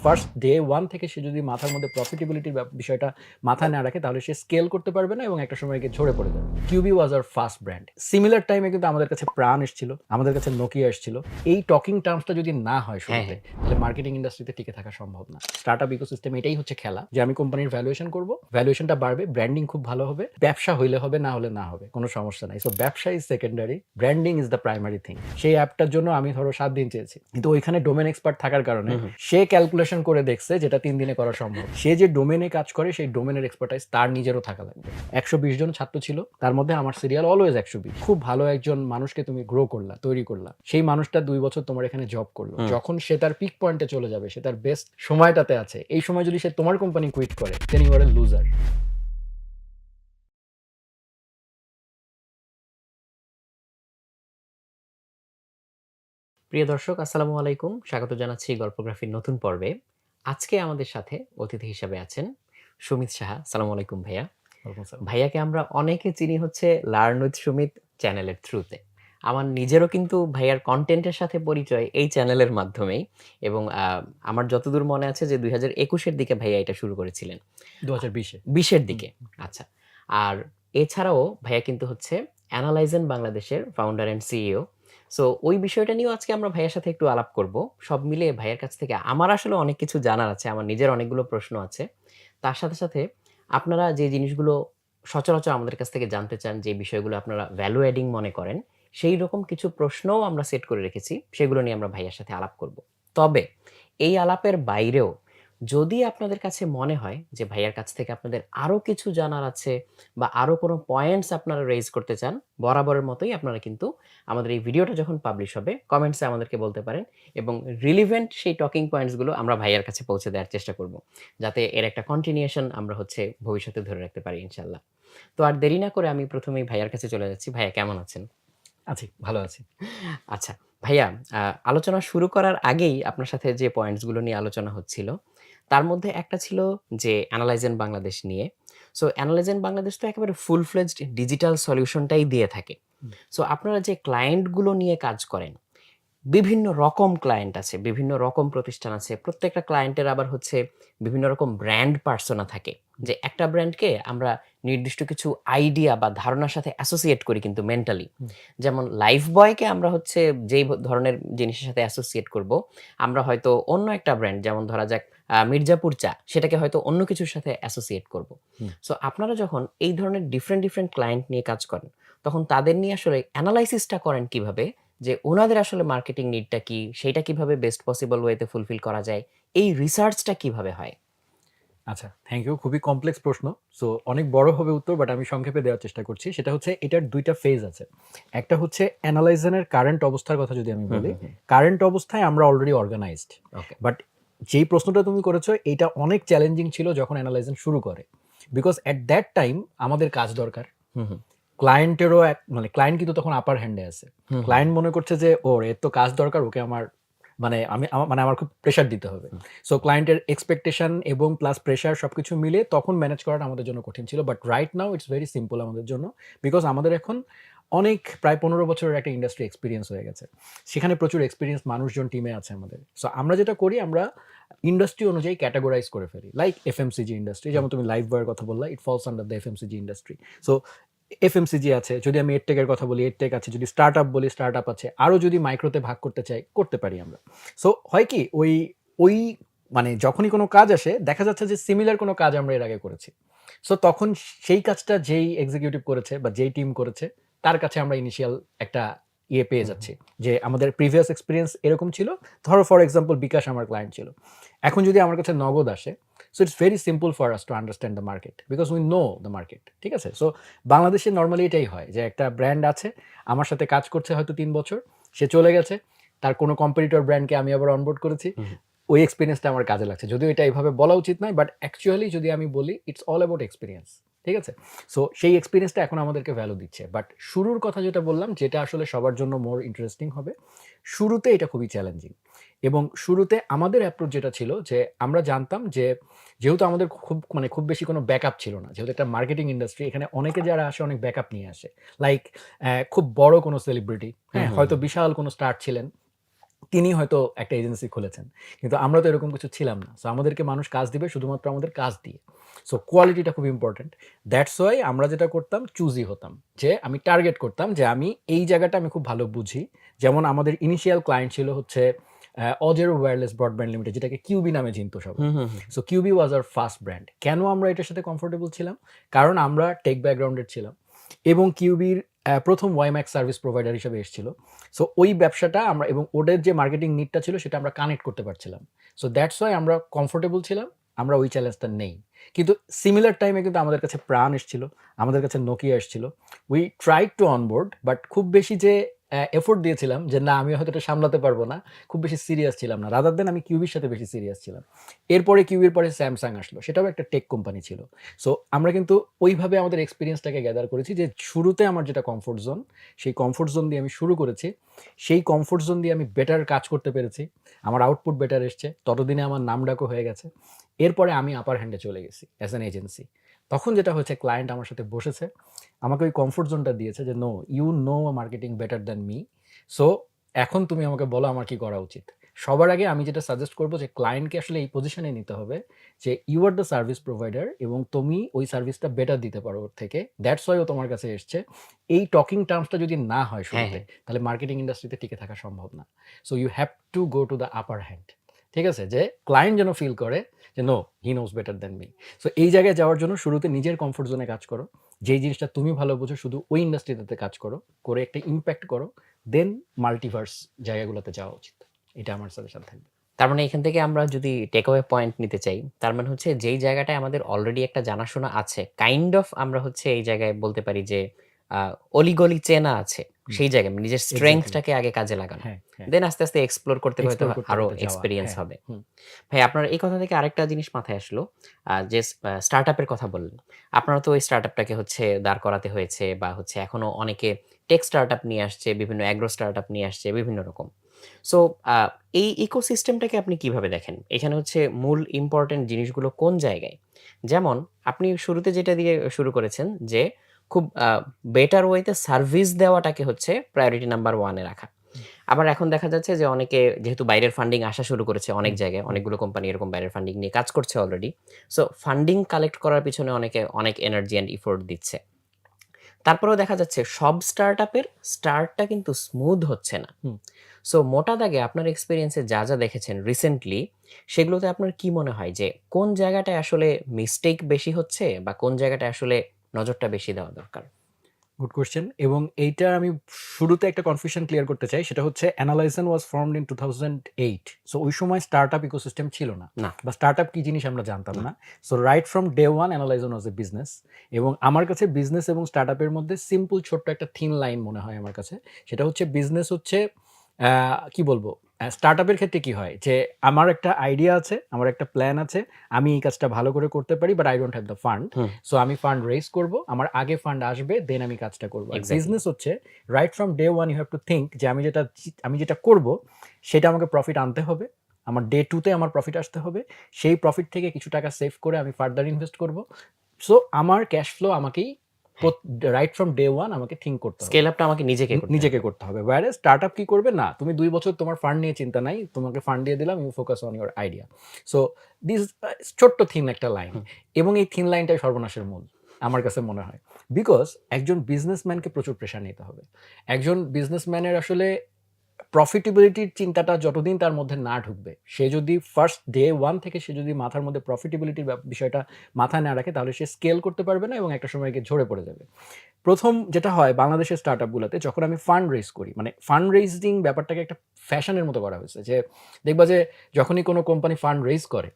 First day one থেকে সে যদি মাথার মধ্যে প্রফিটেবিলিটির বিষয়টা মাথায় না রাখে তাহলে সে স্কেল করতে পারবে না এবং একটা সময় গিয়ে ঝরে পড়ে যাবে। কিউবি was our first brand. Similar টাইমে কিন্তু আমাদের কাছে প্রাণ এসেছিল, আমাদের কাছে নোকিয়া এসেছিল। এই টকিং টার্মসটা যদি না হয় শুরুতে, তাহলে মার্কেটিং ইন্ডাস্ট্রিতে টিকে থাকা সম্ভব না। স্টার্টআপ ইকোসিস্টেম এটাই হচ্ছে খেলা, যে আমি কোম্পানির ভ্যালুয়েশন করব, ভ্যালুয়েশনটা বাড়বে, ব্র্যান্ডিং খুব ভালো হবে, ব্যবসা হইলে হবে, না হলে না হবে, কোনো সমস্যা নাই। সো ব্যবসা is secondary, branding is the primary thing. সেই অ্যাপটার জন্য আমি ধরো 7 দিন চেয়েছি, কিন্তু ওইখানে ডোমেন এক্সপার্ট থাকার কারণে সে ক্যালকুলেশন করে দেখছে যেটা 3 দিনে করা সম্ভব। সে যে ডোমেনে কাজ করে সেই ডোমেনের এক্সপার্টাইজ তার নিজেরও থাকা লাগবে। 120 জন ছাত্র ছিল, তার মধ্যে আমার সিরিয়াল অলওয়েজ 120। খুব ভালো একজন মানুষকে তুমি গ্রো করলা, তৈরি করলা, সেই মানুষটা 2 বছর তোমার এখানে জব করলো, যখন সে তার পিক পয়েন্টে চলে যাবে, সে তার বেস্ট সময়টাতে আছে, এই সময় যদি সে তোমার কোম্পানি কুইট করে, দেন ইউ আর এ লুজার। প্রিয় দর্শক, আসসালামু আলাইকুম। স্বাগত জানাচ্ছি গল্পগ্রাফির নতুন পর্বে। আজকে আমাদের সাথে অতিথি হিসেবে আছেন সুমিত সাহা। আসসালামু আলাইকুম ভাইয়া। ভাইয়াকে আমরা অনেকে চিনি হচ্ছে লার্ন উইথ সুমিত চ্যানেলের থ্রুতে। আমার নিজেরও কিন্তু ভাইয়ার কনটেন্টের সাথে পরিচয় এই চ্যানেলের মাধ্যমেই, এবং আমার যতদূর মনে আছে যে 2021-এর দিকে ভাইয়া এটা শুরু করেছিলেন। 2020-এ 20-এর দিকে। আচ্ছা। আর এছাড়াও ভাইয়া কিন্তু হচ্ছে অ্যানালাইজেন বাংলাদেশের ফাউন্ডার অ্যান্ড সিইও। সো ওই বিষয়টা নিয়েও আজকে আমরা ভাইয়ার সাথে একটু আলাপ করব। সব মিলিয়ে ভাইয়ার কাছ থেকে আমার আসলে অনেক কিছু জানার আছে। আমার নিজের অনেকগুলো প্রশ্ন আছে। তার সাথে, সাথে আপনারা যে জিনিসগুলো সচরাচর আমাদের কাছ থেকে জানতে চান, যে বিষয়গুলো আপনারা ভ্যালু অ্যাডিং মনে করেন, সেই রকম কিছু প্রশ্নও আমরা সেট করে রেখেছি। সেগুলো নিয়ে আমরা ভাইয়ার সাথে আলাপ করব। তবে এই আলাপের বাইরেও যদি আপনাদের কাছে মনে হয় যে ভাইয়ার কাছ থেকে আপনাদের আরো কিছু জানার আছে, বা আরো কোনো পয়েন্টস আপনারা রেইজ করতে চান, বরাবরের মতোই আপনারা কিন্তু আমাদের এই ভিডিওটা যখন পাবলিশ হবে কমেন্টসে আমাদেরকে বলতে পারেন, এবং রিলিভেন্ট সেই টকিং পয়েন্টস গুলো আমরা ভাইয়ার কাছে পৌঁছে দেওয়ার চেষ্টা করব, যাতে এর একটা কন্টিনিউশন আমরা হচ্ছে ভবিষ্যতে ধরে রাখতে পারি ইনশাল্লাহ। তো আর দেরি না করে আমি প্রথমেই ভাইয়ার কাছে চলে যাচ্ছি। ভাইয়া কেমন আছেন? আছি, ভালো আছি। আচ্ছা ভাইয়া, আলোচনা শুরু করার আগেই আপনার সাথে যে পয়েন্টস গুলো নিয়ে আলোচনা হচ্ছিল, তার মধ্যে একটা ছিল যে অ্যানালাইজেন বাংলাদেশ নিয়ে। সো অ্যানালাইজেন বাংলাদেশ তো একেবারে ফুল ফ্লেজড ডিজিটাল সলিউশনটাই দিয়ে থাকে। সো আপনারা যে ক্লায়েন্ট গুলো নিয়ে কাজ করেন, বিভিন্ন রকম ক্লায়েন্ট আছে, বিভিন্ন রকম প্রতিষ্ঠান আছে। প্রত্যেকটা ক্লায়েন্টের আবার হচ্ছে বিভিন্ন রকম ব্র্যান্ড পার্সোনা থাকে। যে একটা ব্র্যান্ডকে আমরা নির্দিষ্ট কিছু আইডিয়া বা ধারণার সাথে অ্যাসোসিয়েট করি কিন্তু মেন্টালি। যেমন লাইফবয়কে আমরা হচ্ছে যেই ধরনের জিনিসের সাথে অ্যাসোসিয়েট করব, আমরা হয়তো অন্য একটা ব্র্যান্ড, যেমন ধরা যাক মির্জাপুর চা, সেটাকে হয়তো অন্য কিছুর সাথে অ্যাসোসিয়েট করব। সো আপনারা যখন এই ধরনের ডিফারেন্ট ডিফারেন্ট ক্লায়েন্ট নিয়ে কাজ করেন, তখন তাদের নিয়ে আসলে অ্যানালাইসিসটা করেন কিভাবে, যে ওনাদের আসলে মার্কেটিং নিডটা কি, সেটা কিভাবে বেস্ট পসিবল ওয়েতে ফুলফিল করা যায়, এই রিসার্চটা কিভাবে হয়? আচ্ছা, থ্যাংক ইউ। খুবই কমপ্লেক্স প্রশ্ন। সো অনেক বড় হবে উত্তর, বাট আমি সংক্ষেপে দেওয়ার চেষ্টা করছি। সেটা হচ্ছে এটার 2টা ফেজ আছে। একটা হচ্ছে অ্যানালাইজেনের কারেন্ট অবস্থার কথা যদি আমি বলি, কারেন্ট অবস্থায় আমরা অলরেডি অর্গানাইজড। ওকে। বাট যেই প্রশ্নটা তুমি করেছো এইটা অনেক চ্যালেঞ্জিং ছিল যখন অ্যানালাইজেন শুরু করে। বিকজ এট দ্যাট টাইম আমাদের কাজ দরকার। হুম, হুম। ক্লায়েন্টেরও মানে ক্লায়েন্ট কিন্তু তখন আপার হ্যান্ডে আছে। ক্লায়েন্ট মনে করছে যে ওর এর তো কাজ দরকার, ওকে আমার মানে আমার খুব প্রেশার দিতে হবে। সো ক্লায়েন্টের এক্সপেকটেশন এবং প্লাস প্রেশার সবকিছু মিলে তখন ম্যানেজ করাটা আমাদের জন্য কঠিন ছিল। But right now it's very simple আমাদের জন্য, বিকজ আমাদের এখন অনেক প্রায় 15 বছরের একটা ইন্ডাস্ট্রি এক্সপিরিয়েন্স হয়ে গেছে। সেখানে প্রচুর এক্সপিরিয়েন্স মানুষজন টিমে আছে আমাদের। সো আমরা যেটা করি, আমরা ইন্ডাস্ট্রি অনুযায়ী ক্যাটাগরাইজ করে ফেলি। লাইক এফএমসিজি ইন্ডাস্ট্রি, যেমন তুমি লাইফ বয়ের কথা বললা, it falls under the FMCG industry. So FMCG আছে, যদি আমি এডটেকের কথা বলি এডটেক আছে, যদি স্টার্টআপ বলি স্টার্টআপ আছে, আরও যদি মাইক্রোতে ভাগ করতে চাই করতে পারি আমরা। সো হয় কি, ওই ওই মানে যখনই কোনো কাজ আসে দেখা যাচ্ছে যে সিমিলার কোনো কাজ আমরা এর আগে করেছি। সো তখন সেই কাজটা যেই এক্সিকিউটিভ করেছে বা যেই টিম করেছে তার কাছে আমরা ইনিশিয়াল একটা পেয়ে যাচ্ছি যে আমাদের প্রিভিয়াস এক্সপিরিয়েন্স এরকম ছিল। ধরো ফর এক্সাম্পল বিকাশ আমার ক্লায়েন্ট ছিল, এখন যদি আমার কাছে নগদ আসে, so it's very simple for us to understand the market, because we know the market. ঠিক আছে? সো বাংলাদেশে নর্মালি এটাই হয় যে একটা ব্র্যান্ড আছে, আমার সাথে কাজ করছে হয়তো 3 বছর, সে চলে গেছে, তার কোনো কম্পিটিটর ব্র্যান্ডকে আমি আবার অনবোর্ড করেছি, ওই এক্সপিরিয়েন্সটা আমার কাজে লাগছে। যদিও এটা এইভাবে বলা উচিত নয়, বাট অ্যাকচুয়ালি যদি আমি বলি ইটস অল অ্যাবাউট এক্সপিরিয়েন্স। ঠিক আছে? সো সেই এক্সপিরিয়েন্সটা এখন আমাদেরকে ভ্যালু দিচ্ছে। বাট শুরুর কথা যেটা বললাম, যেটা আসলে সবার জন্য মোর ইন্টারেস্টিং হবে, শুরুতে এটা খুবই চ্যালেঞ্জিং। এবং শুরুতে আমাদের অ্যাপ্রোচ যেটা ছিল যে আমরা জানতাম যে যেহেতু আমাদের খুব বেশি কোনো ব্যাকআপ ছিল না, যেহেতু একটা মার্কেটিং ইন্ডাস্ট্রি, এখানে অনেকে যারা আসে অনেক ব্যাকআপ নিয়ে আসে। লাইক খুব বড় কোনো সেলিব্রিটি, হ্যাঁ, হয়তো বিশাল কোনো স্টার ছিলেন, তিনি হয়তো একটা এজেন্সি খুলেছেন। কিন্তু আমরা তো এরকম কিছু ছিলাম না। সো আমাদেরকে মানুষ কাজ দিবে শুধুমাত্র আমাদের কাজ দিয়ে। সো কোয়ালিটিটা খুব ইম্পোর্টেন্ট। দ্যাটস ওয়াই আমরা যেটা করতাম চুজি হতাম। যে আমি টার্গেট করতাম যে আমি এই জায়গাটা আমি খুব ভালো বুঝি। যেমন আমাদের ইনিশিয়াল ক্লায়েন্ট ছিল হচ্ছে অজেরো ওয়্যারলেস ব্রডব্যান্ড লিমিটেড, যেটাকে কিউবি নামে চিনতো সবাই। Hmm, hmm, hmm. সো কিউবি ওয়াজ আওয়ার ফার্স্ট ব্র্যান্ড। কেন আমরা এটার সাথে কমফোর্টেবল ছিলাম? কারণ আমরা টেক ব্যাকগ্রাউন্ডের ছিলাম এবং কিউবির প্রথম ওয়াইম্যাক্স সার্ভিস প্রোভাইডার হিসেবে এসেছিল। সো ওই ব্যবসাটা আমরা এবং ওদের যে মার্কেটিং নিডটা ছিল সেটা আমরা কানেক্ট করতে পারছিলাম। সো দ্যাটস ওয়াই আমরা কমফোর্টেবল ছিলাম। আমরা ওই চ্যালেঞ্জটা নেই। কিন্তু সিমিলার টাইমে কিন্তু আমাদের কাছে প্রাণ এসেছিল, আমাদের কাছে নোকিয়া এসেছিল। We tried to onboard, but খুব বেশি যে এফোর্ট দিয়েছিলাম যে না আমি হয়তো এটা সামলাতে পারবো না, খুব বেশি সিরিয়াস ছিলাম না। রাদার দেন আমি কিউবির সাথে বেশি সিরিয়াস ছিলাম। এরপরে কিউবির পরে স্যামসাং আসলো, সেটাও একটা টেক কোম্পানি ছিল। সো আমরা কিন্তু ওইভাবে আমাদের এক্সপিরিয়েন্সটাকে গ্যাদার করেছি যে শুরুতে আমার যেটা কমফোর্ট জোন, সেই কমফোর্ট জোন দিয়ে আমি শুরু করেছি। সেই কমফোর্ট জোন দিয়ে আমি বেটার কাজ করতে পেরেছি, আমার আউটপুট বেটার এসছে, ততদিনে আমার নাম ডাকও হয়ে গেছে। এরপরে আমি আপার হ্যান্ডে চলে গেছি অ্যাজ অ্যান এজেন্সি। তখন যেটা হয়েছে, ক্লায়েন্ট আমার সাথে বসেছে, আমাকে ওই কমফোর্ট জোনটা দিয়েছে যে no you know marketing better than me, so এখন তুমি আমাকে বলো আমার কি করা উচিত। সবার আগে আমি যেটা সাজেস্ট করবো যে ক্লায়েন্টকে আসলে এই পজিশনে নিতে হবে যে you are the service provider এবং তুমি ওই সার্ভিসটা বেটার দিতে পারো ওর থেকে, দ্যাটস ওয়াই ও তোমার কাছে এসছে। এই টকিং টার্মসটা যদি না হয় হ্যাঁ, শুরুতে, হ্যাঁ। তাহলে মার্কেটিং ইন্ডাস্ট্রিতে টিকে থাকা সম্ভব না। So you have to go to the upper hand. ঠিক আছে, যে ক্লায়েন্ট যেন ফিল করে যে no he knows better than me. So এই জায়গায় যাওয়ার জন্য শুরুতে নিজের কমফোর্ট জোনে কাজ করো, যেই জিনিসটা তুমি ভালো বোঝো শুধু ওই ইন্ডাস্ট্রিতে কাজ করো, করে একটা ইম্প্যাক্ট করো, দেন মাল্টিভার্স জায়গাগুলোতে যাওয়া উচিত। এটা আমার সাজেশন থাকবে। তার মানে এখান থেকে আমরা যদি টেক অ্যাওয়ে পয়েন্ট নিতে চাই, তার মানে হচ্ছে যেই জায়গাটায় আমাদের অলরেডি একটা জানাশোনা আছে, কাইন্ড অফ আমরা হচ্ছে এই জায়গায় বলতে পারি যে আ অলিগলি চেনা আছে। হুম, সেই জায়গায় নিজের স্ট্রেংথ এক্সাক্টলি। টাকে আগে কাজে লাগানো। হ্যাঁ, হ্যাঁ। দেন আস্তে, আস্তে এক্সপ্লোর করতে এক্সপ্লোর হয়তোবা করতে, আরো করতে যাওয়া। এক্সপেরিয়েন্স হ্যাঁ, হবে। হুম। ভাই আপনার এই কথা থেকে আরেকটা জিনিস মাথায় আসলো। যে স্টার্টআপ এর কথা বললেন। আপনারা তো ওই স্টার্টআপটাকে হচ্ছে দাঁড় করাতে হয়েছে বা হচ্ছে এখনো অনেকে টেক স্টার্টআপ নিয়ে আসছে, বিভিন্ন অ্যাগ্রো স্টার্টআপ নিয়ে আসছে বিভিন্ন রকম। সো আ এই ইকোসিস্টেমটাকে আপনি কিভাবে দেখেন? এখানে হচ্ছে মূল ইম্পোর্টেন্ট জিনিসগুলো কোন জায়গায়? যেমন আপনি শুরুতে যেটা দিয়ে শুরু করেছেন যে খুব বেটার ওয়েতে সার্ভিস দেওয়াটাকে হচ্ছে প্রায়োরিটি নাম্বার 1 এ রাখা। হুম, আবার এখন দেখা যাচ্ছে যে অনেকে যেহেতু বাইরের ফান্ডিং আসা শুরু করেছে অনেক হুম, জায়গায়, হুম, অনেকগুলো কোম্পানি এরকম বাইরের ফান্ডিং নিয়ে কাজ করছে অলরেডি। সো ফান্ডিং কালেক্ট করার পিছনে অনেকে অনেক এনার্জি অ্যান্ড এফোর্ট দিচ্ছে। তারপরেও দেখা যাচ্ছে সব স্টার্টআপের স্টার্টটা কিন্তু স্মুথ হচ্ছে না। হুম। সো মোটা দাগে আপনার এক্সপেরিয়েন্স এ যা, যা দেখেছেন রিসেন্টলি সেগুলোতে আপনার কি মনে হয় যে কোন জায়গাটায় আসলে মিস্টেক বেশি হচ্ছে বা কোন জায়গাটায় আসলে নজরটা বেশি দেওয়া দরকার? Good question. এবং এইটা আমি শুরুতে একটা কনফিউশন ক্লিয়ার করতে চাই। সেটা হচ্ছে অ্যানালাইজেশন ওয়াজ ফর্মড ইন 2008। সো ওই সময় স্টার্টআপ ইকোসিস্টেম ছিল না। না, বা স্টার্টআপ কি জিনিস আমরা জানতাম না। না। So right from day one analysing was a business. এবং আমার কাছে বিজনেস এবং স্টার্টআপের মধ্যে সিম্পল ছোট্ট একটা থিন লাইন মনে হয় আমার কাছে। সেটা হচ্ছে বিজনেস হচ্ছে কি বলবো? স্টার্টআপের ক্ষেত্রে কি হয়? যে আমার একটা আইডিয়া আছে, আমার একটা প্ল্যান আছে। আমি এই কাজটা ভালো করে করতে পারি, but I don't have the fund. Hmm, so আমি ফান্ড রেইজ করব। আমার আগে ফান্ড আসবে, দেন আমি কাজটা করব। আর এক্সাক্টলি। বিজনেস হচ্ছে right from day one you have to think যে আমি যেটা করব সেটা আমাকে প্রফিট আনতে হবে। আমার ডে 2 তে আমার প্রফিট আসতে হবে। সেই প্রফিট থেকে কিছু টাকা সেভ করে আমি ফার্দার ইনভেস্ট করব। সো আমার ক্যাশ ফ্লো আমাকেই হ্যাঁ, রাইট ফ্রম ডে ওয়ান আমাকে থিংক করতে হবে। স্কেল আপটা আমাকে নিজেকে করতে নিজেকে হবে। করতে হবে। whereas স্টার্টআপ কি করবে? না, তুমি ২ বছর তোমার ফান্ড নিয়ে চিন্তা নাই। তোমাকে ফান্ড দিয়ে দিলাম, you focus on your idea. So this ছোট্ট থিন একটা লাইন। হুম, এবং এই থিন লাইনটাই সর্বনাশের মূল আমার কাছে মনে হয়। বিকজ একজন বিজনেসম্যানকে প্রচুর প্রেশার নিতে হবে। একজন বিজনেসম্যানের আসলে প্রফিটেবিলিটির চিন্তাটা যতদিন তার মধ্যে না ঢুকবে, সে যদি ফার্স্ট ডে 1 থেকে সে যদি মাথার মধ্যে প্রফিটেবিলিটির বিষয়টা মাথায় না রাখে, তাহলে সে স্কেল করতে পারবে না এবং একটা সময় গিয়ে ঝরে পড়ে যাবে। ১ম যেটা হয় বাংলাদেশের স্টার্টআপ গুলাতে, যখন আমি ফান্ড রেইজ করি, মানে ফান্ড রেইজিং ব্যাপারটাকে একটা ফ্যাশনের মতো করা হয়েছে। যে দেখবা যে যখনই কোনো কোম্পানি ফান্ড রেইজ করে,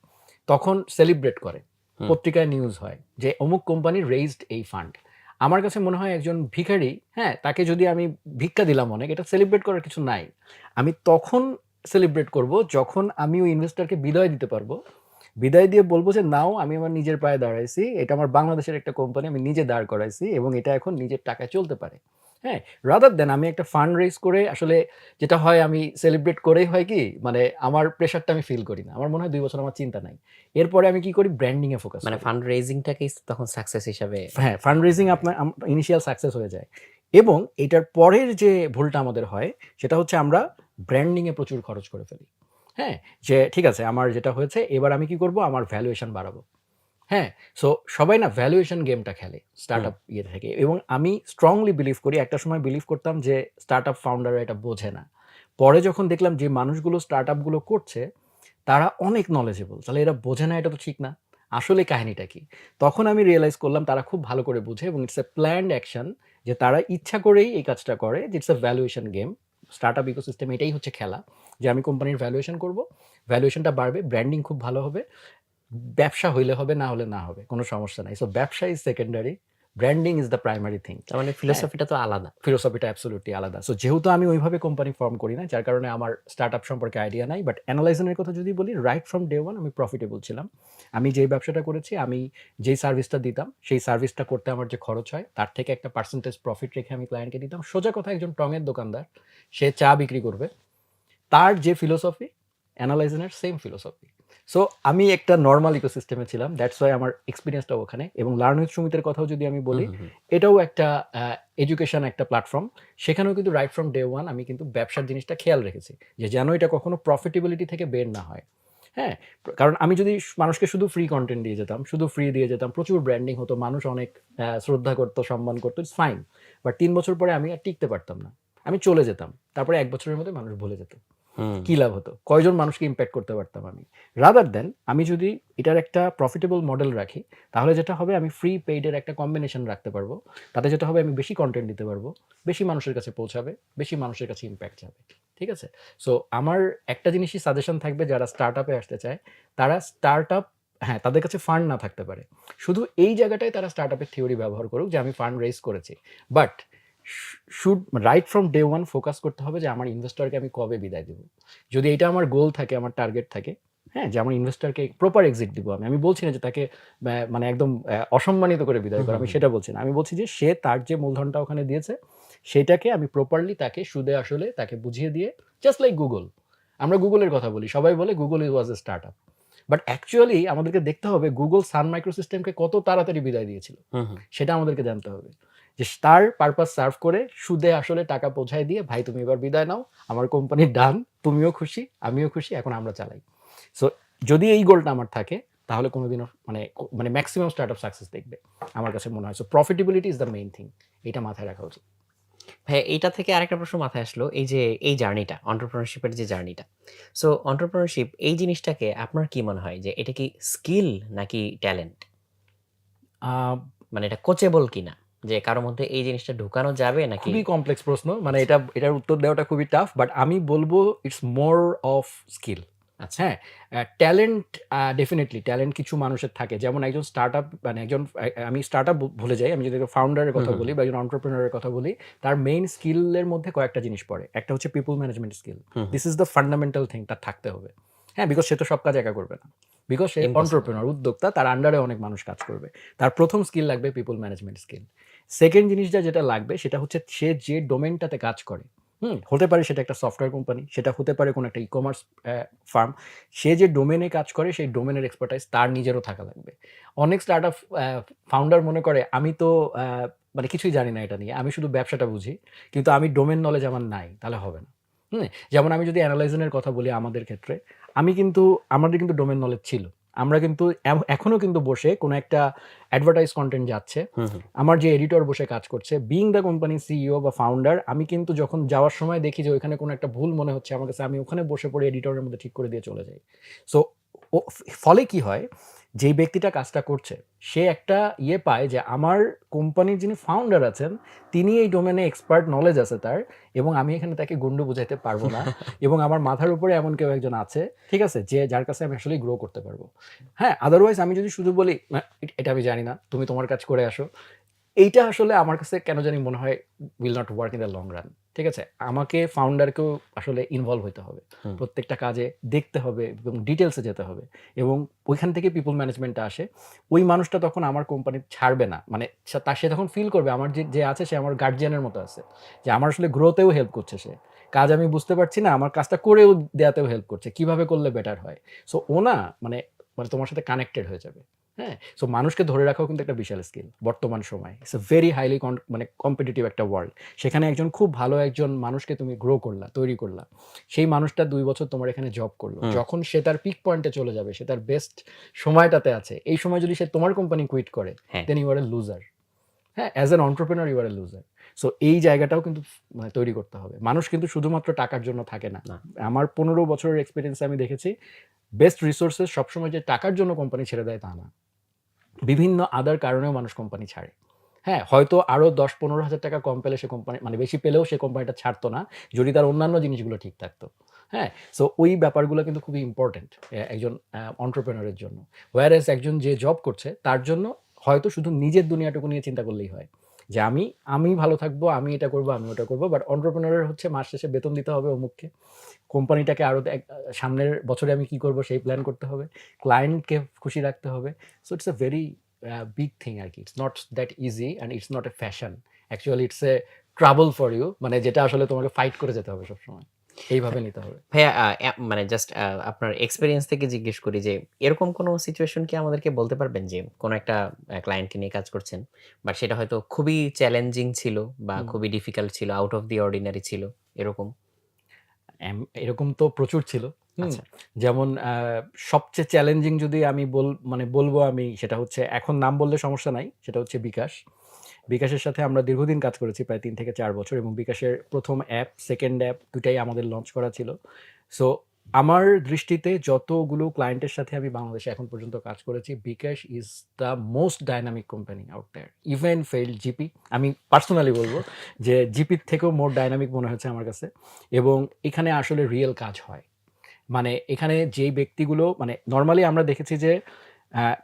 তখন সেলিব্রেট করে। হুম। পত্রিকায় নিউজ হয় যে অমুক কোম্পানি রেইজড এই ফান্ড। আমার কাছে মনে হয় একজন ভিখারি, হ্যাঁ, তাকে যদি আমি ভিক্ষা দিলাম অনেক, এটা সেলিব্রেট করার কিছু নাই। আমি তখন সেলিব্রেট করব যখন আমি ওই ইনভেস্টরকে বিদায় দিতে পারবো। বিদায় দিয়ে বলব যে নাও আমি আমার নিজের পায়ে দাঁড়াইছি। এটা আমার বাংলাদেশের একটা কোম্পানি, আমি নিজে দাঁড় করাইছি এবং এটা এখন নিজের টাকায় চলতে পারে। হ্যাঁ? রাদার দ্যান আমি একটা ফান্ড রেইজ করে আসলে যেটা হয়, আমি সেলিব্রেট করেই হয় কি, মানে আমার প্রেশারটা আমি ফিল করি না। আমার মনে হয় ২ বছর আমার চিন্তা নাই। এরপরে আমি কি করি? ব্র্যান্ডিং এ ফোকাস মানে করি। ফান্ড রেইজিং টাকেই তখন সাকসেস হিসাবে হ্যাঁ, ফান্ড রেইজিং আপনার ইনিশিয়াল সাকসেস হয়ে যায়। এবং এটার পরের যে ভুলটা আমাদের হয় সেটা হচ্ছে আমরা ব্র্যান্ডিংয়ে প্রচুর খরচ করে ফেলি। হ্যাঁ? যে ঠিক আছে আমার যেটা হয়েছে এবার আমি কি করব? আমার ভ্যালুয়েশন বাড়াবো। হ্যাঁ? সো সবাই না ভ্যালুয়েশন গেমটা খেলে হুম, স্টার্টআপ ইয়ে থেকে এবং আমি স্ট্রংলি বিলিভ করি একটা সময় বিলিভ করতাম যে স্টার্টআপ ফাউন্ডাররা এটা বোঝে না। পরে যখন দেখলাম যে মানুষগুলো স্টার্টআপ গুলো করছে তারা অনেক knowledgeable তাহলে এরা বোঝে না এটা তো ঠিক না। আসলে কাহিনীটা কি? তখন আমি রিয়ালাইজ করলাম তারা খুব ভালো করে বুঝে এবং ইটস a planned অ্যাকশন যে তারা ইচ্ছা করেই এই কাজটা করে যে it's a valuation game. Startup ecosystem এটাই হচ্ছে খেলা। যে আমি কোম্পানির ভ্যালুয়েশন করব। ভ্যালুয়েশনটা বাড়বে, ব্র্যান্ডিং খুব ভালো হবে। ব্যবসা হইলে হবে, না হলে না হবে। কোনো সমস্যা নাই। সো ব্যবসা is secondary, branding is the primary thing. তার মানে হ্যাঁ? ফিলোসফিটা তো আলাদা। ফিলোসফিটা অ্যাবসোলিউটলি আলাদা। সো যেহেতু আমি ওইভাবে কোম্পানি ফর্ম করি না, যার কারণে আমার স্টার্টআপ সম্পর্কে আইডিয়া নাই। বাট অ্যানালাইজেশন এর কথা যদি বলি, রাইট ফ্রম ডে ওয়ান আমি প্রফিটেবল ছিলাম। আমি যেই ব্যবসাটা করেছি, আমি যেই সার্ভিসটা দিতাম, সেই সার্ভিসটা করতে আমার যে খরচ হয়, তার থেকে একটা পার্সেন্টেজ প্রফিট রেখে আমি ক্লায়েন্টকে দিতাম। সোজা কথা একজন টঙের দোকানদার, সে চা বিক্রি করবে। তার যে ফিলোসফি, অ্যানালাইজেশনের সেম ফিলোসফি। সো আমি একটা নরমাল ইকোসিস্টেমে ছিলাম। দ্যাটস ওয়াই আমার এক্সপেরিয়েন্সটাও ওখানে এবং লার্ন উইথ সুমিতের কথাও যদি আমি হুম, বলি, হুম, হুম। এটাও একটা এডুকেশন একটা প্ল্যাটফর্ম। সেখানেও কিন্তু রাইট ফ্রম ডে ওয়ান আমি কিন্তু ব্যবসার জিনিসটা খেয়াল রেখেছি যে যেন এটা কখনো প্রফিটেবিলিটি থেকে বের না হয়। হ্যাঁ? কারণ আমি যদি মানুষকে শুধু ফ্রি কনটেন্ট দিয়ে যেতাম, শুধু ফ্রি দিয়ে যেতাম, প্রচুর ব্র্যান্ডিং হতো, মানুষ অনেক শ্রদ্ধা করত, সম্মান করত, ইটস ফাইন। বাট ৩ বছর পরে আমি আর টিকতে পারতাম না। আমি চলে যেতাম। তারপরে ১ বছরের মধ্যে মানুষ ভুলে যেত। হুম, কি লাভ হতো? কয়জন মানুষকে ইমপ্যাক্ট করতে পারতাম আমি? রাদার দ্যান আমি যদি এটার একটা প্রফিটেবল মডেল রাখি, তাহলে যেটা হবে আমি ফ্রি পেইড এর একটা কম্বিনেশন রাখতে পারবো। তাতে যেটা হবে আমি বেশি কনটেন্ট দিতে পারবো। বেশি মানুষের কাছে পৌঁছাবে, বেশি মানুষের কাছে ইমপ্যাক্ট যাবে। ঠিক আছে? সো আমার একটা জিনিসই সাজেশন থাকবে যারা স্টার্টআপে আসতে চায়, তারা স্টার্টআপ হ্যাঁ, তাদের কাছে ফান্ড না থাকতে পারে। শুধু এই জায়গাটায় তারা স্টার্টআপের থিওরি ব্যবহার করুক যে আমি ফান্ড রেইজ করেছি। But should write from day one focus করতে হবে যে আমার ইনভেস্টরকে আমি কবে বিদায় দেব। যদি এটা আমার গোল থাকে, আমার টার্গেট থাকে, হ্যাঁ? যে আমার ইনভেস্টরকে প্রপার এক্সিট দিব আমি। আমি বলছি না যে তাকে মানে একদম অসম্মানিত করে বিদায় হুম, করা। হুম, আমি হুম। সেটা বলছি না। আমি বলছি যে সে তার যে মূলধনটা ওখানে দিয়েছে, সেটাকে আমি প্রপারলি তাকে সুদে আসলে তাকে বুঝিয়ে দিয়ে জাস্ট লাইক Google। আমরা Google এর কথা বলি। সবাই বলে Google was A startup. But actually আমাদেরকে দেখতে হবে Google Sun Microsystems-কে কত তাড়াতাড়ি বিদায় দিয়েছিল। হুম, হুম। সেটা আমাদেরকে জানতে হবে। যে তার পারপাস সার্ভ করে সুদে আসলে টাকা পৌঁছায় দিয়ে, "ভাই তুমি এবার বিদায় নাও। আমার কোম্পানি ডান। তুমিও খুশি, আমিও খুশি। এখন আমরা চালাই।" সো যদি এই গোলটা আমার থাকে তাহলে কোনোদিনও মানে মেক্সিমাম স্টার্টআপ সাকসেস দেখবে। আমার কাছে মনে হয়। So profitability is the main thing. এটা মাথায় রাখা উচিত। ভাইয়া এইটা থেকে আরেকটা প্রশ্ন মাথায় আসলো। এই যে এই জার্নিটা, entrepreneurship এর যে জার্নিটা। সো entrepreneurship এই জিনিসটাকে আপনার কি মনে হয় যে এটা কি স্কিল নাকি ট্যালেন্ট? আ মানে এটা কোচেবল কিনা? যে কারো মধ্যে এই জিনিসটা ঢুকানো যাবে নাকি? খুবই কমপ্লেক্স প্রশ্ন। মানে আচ্ছা, এটার উত্তর দেওয়াটা খুবই টাফ। বাট আমি বলব ইটস মোর অফ স্কিল। আচ্ছা। হ্যাঁ? ট্যালেন্ট ডেফিনিটলি ট্যালেন্ট কিছু মানুষের থাকে। যেমন একজন স্টার্টআপ মানে একজন আমি স্টার্টআপ ভুলে যাই। আমি যদি ফাউন্ডার এর হুম, কথা হুম, বলি বা একজন এন্টারপ্রেনিউর এর কথা বলি, তার মেইন স্কিল এর মধ্যে কয়েকটা জিনিস পড়ে। একটা হচ্ছে people management skill. Hmm, hmm. This is the fundamental thing তার থাকতে হবে। হ্যাঁ? বিকজ সে তো সব কাজ একা করবে না। Because say impossible. এন্টারপ্রেনিউর উদ্যোক্তা, তার আন্ডারে অনেক মানুষ কাজ করবে। তার ১ম স্কিল লাগবে পিপল ম্যানেজমেন্ট স্কিল। সেকেন্ড জিনিসটা যেটা লাগবে সেটা হচ্ছে সে যে ডোমেইনটাতে কাজ করে, হতে পারে সেটা একটা সফটওয়্যার কোম্পানি, সেটা হতে পারে কোনো একটা ই-কমার্স ফার্ম। সে যে ডোমেইনে কাজ করে সেই ডোমেইনের এক্সপার্টাইজ তার নিজেরও থাকা লাগবে। অনেক স্টার্টআপ ফাউন্ডার মনে করে আমি তো আ মানে কিছুই জানি না এটা নিয়ে। আমি শুধু ব্যবসাটা বুঝি। কিন্তু আমি ডোমেইন নলেজ আমার নাই। তাহলে হবে না। যেমন আমি যদি অ্যানালাইজেশন এর কথা বলি আমাদের ক্ষেত্রে, আমাদের কিন্তু ডোমেইন নলেজ ছিল। আমরা কিন্তু এখনো কিন্তু বসে কোনো একটা অ্যাডভার্টাইজ কনটেন্ট যাচ্ছে। হুম, হুম। আমার যে এডিটর বসে কাজ করছে, বিইং দ্য কোম্পানি সিইও বা ফাউন্ডার, আমি কিন্তু যখন যাওয়ার সময় দেখি যে ওইখানে কোনো একটা ভুল মনে হচ্ছে আমার কাছে, আমি ওখানে বসে পড়ে এডিটরের মধ্যে ঠিক করে দিয়ে চলে যাই। সো ফলে কি হয়? যেই ব্যক্তিটা কাজটা করছে, সে একটা ইয়ে পায় যে আমার কোম্পানির যিনি ফাউন্ডার আছেন, তিনি এই ডোমেইনে এক্সপার্ট নলেজ আছে তার এবং আমি এখানে তাকে গন্ডু বুঝাইতে পারব না এবং আমার মাথার উপরে এমন কেউ একজন আছে, ঠিক আছে? যে যার কাছে আমি আসলেই গ্রো করতে পারব। হ্যাঁ, আদারওয়াইজ আমি যদি শুধু বলি, এটা আমি জানি না, তুমি তোমার কাজ করে আসো।" এইটা আসলে আমার কাছে কেন জানি মনে হয় will not work in the long run। ঠিক আছে? আমাকে ফাউন্ডারকেও আসলে ইনভলভ হইতে হবে। হুম। প্রত্যেকটা কাজে দেখতে হবে এবং ডিটেইলসে যেতে হবে এবং ওইখান থেকে পিপল ম্যানেজমেন্টটা আসে। ওই মানুষটা তখন আমার কোম্পানি ছাড়বে না। মানে সে তখন ফিল করবে আমার যে আছে সে আমার গার্ডিয়ানের মতো আছে। যে আমার আসলে গ্রোথেও হেল্প করছে সে। কাজ আমি বুঝতে পারছি না, আমার কাজটা করেও দেয়াতেও হেল্প করছে। কিভাবে করলে বেটার হয়। সো ও না মানে মানে তোমার সাথে কানেক্টেড হয়ে যাবে। হ্যাঁ? সো মানুষকে ধরে রাখাও কিন্তু একটা বিশাল স্কিল বর্তমান সময়ে। ইটস আ ভেরি হাইলি মানে কম্পিটিটিভ একটা ওয়ার্ল্ড। সেখানে একজন খুব ভালো একজন মানুষকে তুমি গ্রো করলা, তৈরি করলা। সেই মানুষটা ২ বছর তোমার এখানে জব করলো। হুম। যখন সে তার পিক পয়েন্টে চলে যাবে, সে তার বেস্ট সময়টাতে আছে। এই সময় যদি সে তোমার কোম্পানি কুইট করে, হ্যাঁ। Then you are a loser. হ্যাঁ? As an entrepreneur you are a loser. So এই জায়গাটাও কিন্তু মানে তৈরি করতে হবে। মানুষ কিন্তু শুধুমাত্র টাকার জন্য থাকে না। না। আমার ১৫ বছরের এক্সপেরিয়েন্সে আমি দেখেছি বেস্ট রিসোর্সেস সবসময় যে টাকার জন্য কোম্পানি ছেড়ে দেয় তা না। বিভিন্ন আদার কারণেও মানুষ কোম্পানি ছাড়ে। হ্যাঁ, হয়তো আরো ১০-১৫,০০০ টাকা কম পেলে সে কোম্পানি মানে বেশি পেলেও সে কোম্পানিটা ছাড়তো না, যদি তার অন্যান্য জিনিসগুলো ঠিক থাকতো। হ্যাঁ? সো ওই ব্যাপারগুলো কিন্তু খুবই ইম্পোর্টেন্ট একজন এন্টারপ্রেনিউর এর জন্য। whereas একজন যে জব করছে তার জন্য হয়তো শুধু নিজের দুনিয়াটুকু নিয়ে চিন্তা করলেই হয়। যে আমি ভালো থাকবো, আমি এটা করব, আমি ওটা করব। বাট এন্টারপ্রেনিউর এর হচ্ছে মাস শেষে বেতন দিতে হবে অমুককে। কোম্পানিটাকে আরো সামনের বছরে আমি কি করব সেই প্ল্যান করতে হবে। ক্লায়েন্টকে খুশি রাখতে হবে। So it's a very big thing আরকি। It's not that easy and it's not a fashion. Actually it's a trouble for you. মানে যেটা আসলে তোমাকে ফাইট করে যেতে হবে সবসময়। এইভাবে নিতে হবে। ভাইয়া মানে জাস্ট আপনার এক্সপেরিয়েন্স থেকে জিজ্ঞেস করি যে, এরকম কোনো সিচুয়েশন কি আমাদেরকে বলতে পারবেন যে, কোনো একটা ক্লায়েন্টকে নিয়ে কাজ করছেন, বাট সেটা হয়তো খুবই চ্যালেঞ্জিং ছিল বা হুম। খুবই ডিফিকাল্ট ছিল, আউট অফ দি অর্ডিনারি ছিল, এরকম? এরকম তো প্রচুর ছিল। হুম? আচ্ছা। যেমন সবচেয়ে চ্যালেঞ্জিং যদি আমি মানে বলবো আমি সেটা হচ্ছে এখন নাম বললে সমস্যা নাই। সেটা হচ্ছে বিকাশ। বিকাশের সাথে আমরা দীর্ঘদিন কাজ করেছি প্রায় ৩ থেকে ৪ বছর এবং বিকাশের ১ম অ্যাপ, 2nd অ্যাপ ২ টাই আমাদের লঞ্চ করা ছিল। সো আমার দৃষ্টিতে যতগুলো ক্লায়েন্টের সাথে আমি বাংলাদেশে এখন পর্যন্ত কাজ করেছি, bKash is the most dynamic company out there. Even failed GP. আমি পার্সোনালি বলব যে জিপির থেকেও মোর ডায়নামিক মনে হয়েছে আমার কাছে এবং এখানে আসলে রিয়েল কাজ হয়। মানে এখানে যেই ব্যক্তিগুলো মানে নরমালি আমরা দেখেছি যে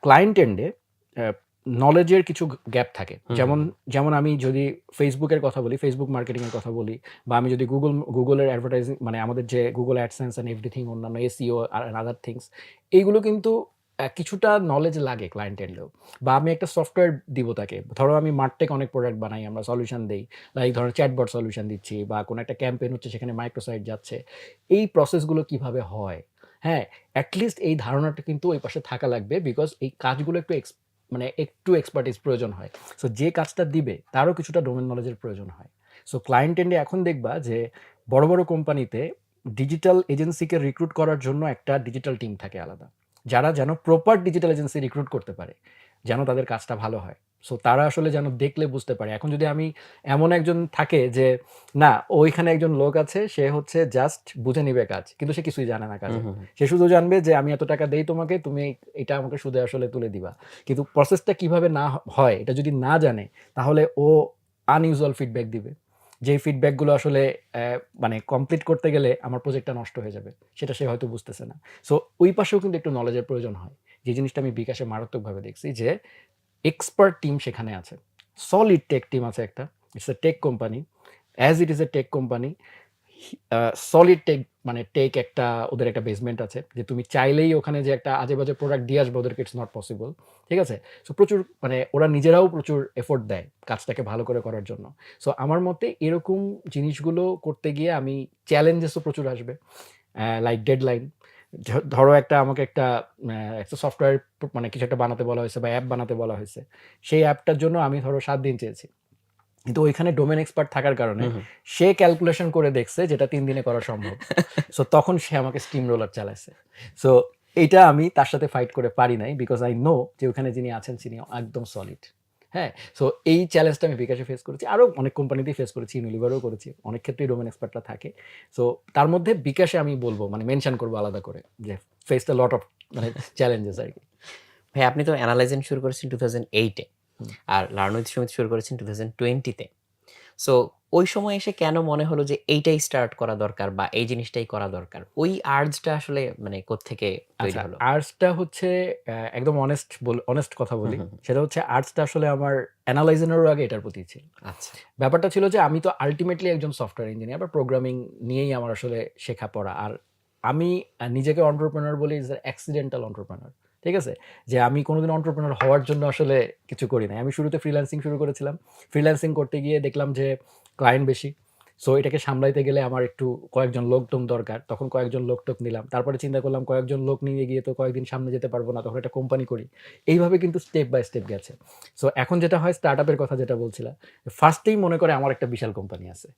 ক্লায়েন্ট এন্ডে অ্যা নলেজের কিছু গ্যাপ থাকে। হুম, হুম, যেমন হুম। যেমন আমি যদি Facebook এর কথা বলি, Facebook মার্কেটিং এর কথা বলি বা আমি যদি Google এর অ্যাডভার্টাইজিং মানে আমাদের যে Google AdSense অ্যান্ড এভরিথিং অন্যান্য SEO and other things এইগুলো কিন্তু কিছুটা নলেজ লাগে ক্লায়েন্ট এন্ডেও। বা আমি একটা সফটওয়্যার দিব তাকে। ধরো আমি মার্টেক অনেক প্রোডাক্ট বানাই, আমরা সলিউশন দেই। লাইক ধরো চ্যাটবট সলিউশন দিচ্ছি বা কোনো একটা ক্যাম্পেইন হচ্ছে সেখানে মাইক্রোসাইট যাচ্ছে। এই প্রসেসগুলো কিভাবে হয়, হ্যাঁ? এট লিস্ট এই ধারণাটা কিন্তু ওই পাশে থাকা লাগবে বিকজ এই কাজগুলো মানে একটু এক্সপার্টিস প্রয়োজন হয়। সো যে কাজটা দিবে তারও কিছুটা ডোমেন নলেজের প্রয়োজন হয়। সো ক্লায়েন্ট এন্ডে এখন দেখবা যে বড় কোম্পানিতে ডিজিটাল এজেন্সিকে রিক্রুট করার জন্য একটা ডিজিটাল টিম থাকে আলাদা। যারা যেন প্রপার ডিজিটাল এজেন্সি রিক্রুট করতে পারে। যেন তাদের কাজটা ভালো হয়। সো তারা আসলে যেন দেখলে বুঝতে পারে। এখন যদি আমি এমন একজন থাকে যে না ওইখানে একজন লোক আছে সে হচ্ছে জাস্ট বুঝে নিবে কাজ। কিন্তু সে কিছুই জানে না হুম, কাজে। হুম, হুম। সে শুধু জানবে যে আমি এত টাকা দেই তোমাকে, তুমি এটা আমাকে সুদে আসলে তুলে দিবা। কিন্তু প্রসেসটা কিভাবে না হয় এটা যদি না জানে তাহলে ও আনইউজুয়াল ফিডব্যাক দিবে। যেই ফিডব্যাক গুলো আসলে মানে কমপ্লিট করতে গেলে আমার প্রজেক্টটা নষ্ট হয়ে যাবে। সেটা সে হয়তো বুঝতেছে না। সো ওই পাশেও কিন্তু একটু নলেজের প্রয়োজন হয়। যে জিনিসটা আমি বিকাশে মারাত্মকভাবে দেখছি যে এক্সপার্ট টিম সেখানে আছে। সলিড টেক টিম আছে একটা। It's a tech company. As it is a tech company a solid tech মানে টেক একটা ওদের একটা বেসমেন্ট আছে। যে তুমি চাইলেই ওখানে যে একটা আজে-বাজে প্রোডাক্ট দিয়ে আসবে ওদেরকে ইটস নট পসিবল। ঠিক আছে? সো প্রচুর মানে ওরা নিজেরাও প্রচুর এফোর্ট দেয় কাজটাকে ভালো করে করার জন্য। সো আমার মতে এরকম জিনিসগুলো করতে গিয়ে আমি চ্যালেঞ্জেস ও প্রচুর আসবে। Like deadline. ধরো আমাকে একটা সফটওয়্যার মানে কিছু একটা বানাতে বলা হয়েছে বা অ্যাপ বানাতে বলা হয়েছে। সেই অ্যাপটার জন্য আমি ধরো ৭ দিন চেয়েছি। কিন্তু ওইখানে ডোমেইন এক্সপার্ট থাকার কারণে হুম, হুম। সে ক্যালকুলেশন করে দেখছে যেটা ৩ দিনে করা সম্ভব। সো তখন সে আমাকে স্টিম রোলার চালাইছে। সো এইটা আমি তার সাথে ফাইট করে পারি নাই বিকজ আই নো যে ওখানে যিনি আছেন তিনি একদম সলিড। হ্যাঁ? সো এই চ্যালেঞ্জটা আমি বিকাশে ফেস করেছি। আরো অনেক কোম্পানিতেই ফেস করেছি, ইউনিলিভারেও করেছি। অনেক ক্ষেত্রেই ডোমেইন এক্সপার্টরা থাকে। সো তার মধ্যে বিকাশে আমি বলব মানে মেনশন করব আলাদা করে যে ফেসড আ লট অফ মানে চ্যালেঞ্জেস আরকি। ভাই আপনি তো এনালাইজিং শুরু করেছেন 2008 এ। হুম। আর লার্ন উইথ সুমিত শুরু করেছেন 2020 তে। সো ওই সময় এসে কেন মনে হলো যে এইটাই স্টার্ট করা দরকার বা এই জিনিসটাই করা দরকার? ওই আর্জটা আসলে মানে কোত্থেকে তৈরি আচ্ছা, হলো? আর্টসটা হচ্ছে একদম অনেস্ট কথা হুম, বলি। হুম, হুম। সেটা হচ্ছে আর্টসটা আসলে আমার অ্যানালাইজিং এরও আগে এটার প্রতি ছিল। আচ্ছা। ব্যাপারটা ছিল যে আমি তো আল্টিমেটলি একজন সফটওয়্যার ইঞ্জিনিয়ার বা প্রোগ্রামিং নিয়েই আমার আসলে শেখা পড়া। আর আমি নিজেকে এন্টারপ্রেনিউর বলি ইজ অ্যাক্সিডেন্টাল এন্টারপ্রেনিউর। ঠিক আছে? যে আমি কোনদিন এন্টারপ্রেনিউর হওয়ার জন্য আসলে কিছু করি নাই। আমি শুরুতে ফ্রিল্যান্সিং শুরু করেছিলাম। ফ্রিল্যান্সিং করতে গিয়ে দেখলাম যে ক্লায়েন্ট বেশি। সো এটাকে সামলাইতে গেলে আমার একটু কয়েকজন লোকটোক দরকার। তখন কয়েকজন লোকটোক নিলাম। তারপরে চিন্তা করলাম কয়েকজন লোক নিয়ে গিয়ে তো কয়েকদিন সামনে যেতে পারবো না। তখন একটা কোম্পানি করি। এইভাবে কিন্তু স্টেপ বাই স্টেপ গেছে। সো এখন যেটা হয় স্টার্টআপ এর কথা যেটা বলছিলাম, ফার্স্টেই মনে করে আমার একটা বিশাল কোম্পানি আছে।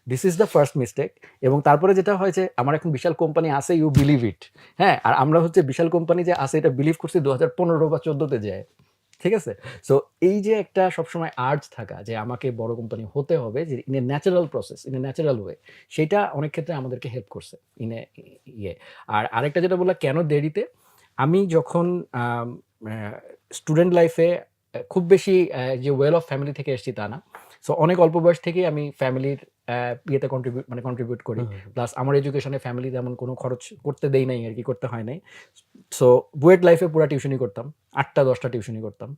This is the first mistake. এবং তারপরে যেটা হয় যে আমার এখন বিশাল কোম্পানি আছে, ইউ বিলিভ ইট। হ্যাঁ? আর আমরা হচ্ছে বিশাল কোম্পানি যে আছে এটা বিলিভ করছি 2015 বা 14 তে যেয়ে। ঠিক আছে? সো এই যে একটা সবসময় আর্জ থাকা যে আমাকে বড় কোম্পানি হতে হবে যে in a natural process, in a natural way, সেইটা অনেক ক্ষেত্রে আমাদেরকে হেল্প করছে ইন এ ইয়ে। আর আরেকটা যেটা বললা কেন দেরিতে? আমি যখন আম আ স্টুডেন্ট লাইফে খুব বেশি যে ওয়েল অফ ফ্যামিলি থেকে এসেছি তা না। সো অনেক অল্প বয়স থেকেই আমি ফ্যামিলির ইয়েতে কন্ট্রিবিউট করি। হুম, হুম, হুম। প্লাস আমার এডুকেশনে ফ্যামিলি তেমন কোনো খরচ করতে দেই নাই আরকি, করতে হয় নাই। সো বুয়েট লাইফে পুরা টিউশনি করতাম। ৮টা-১০টা টিউশনি করতাম।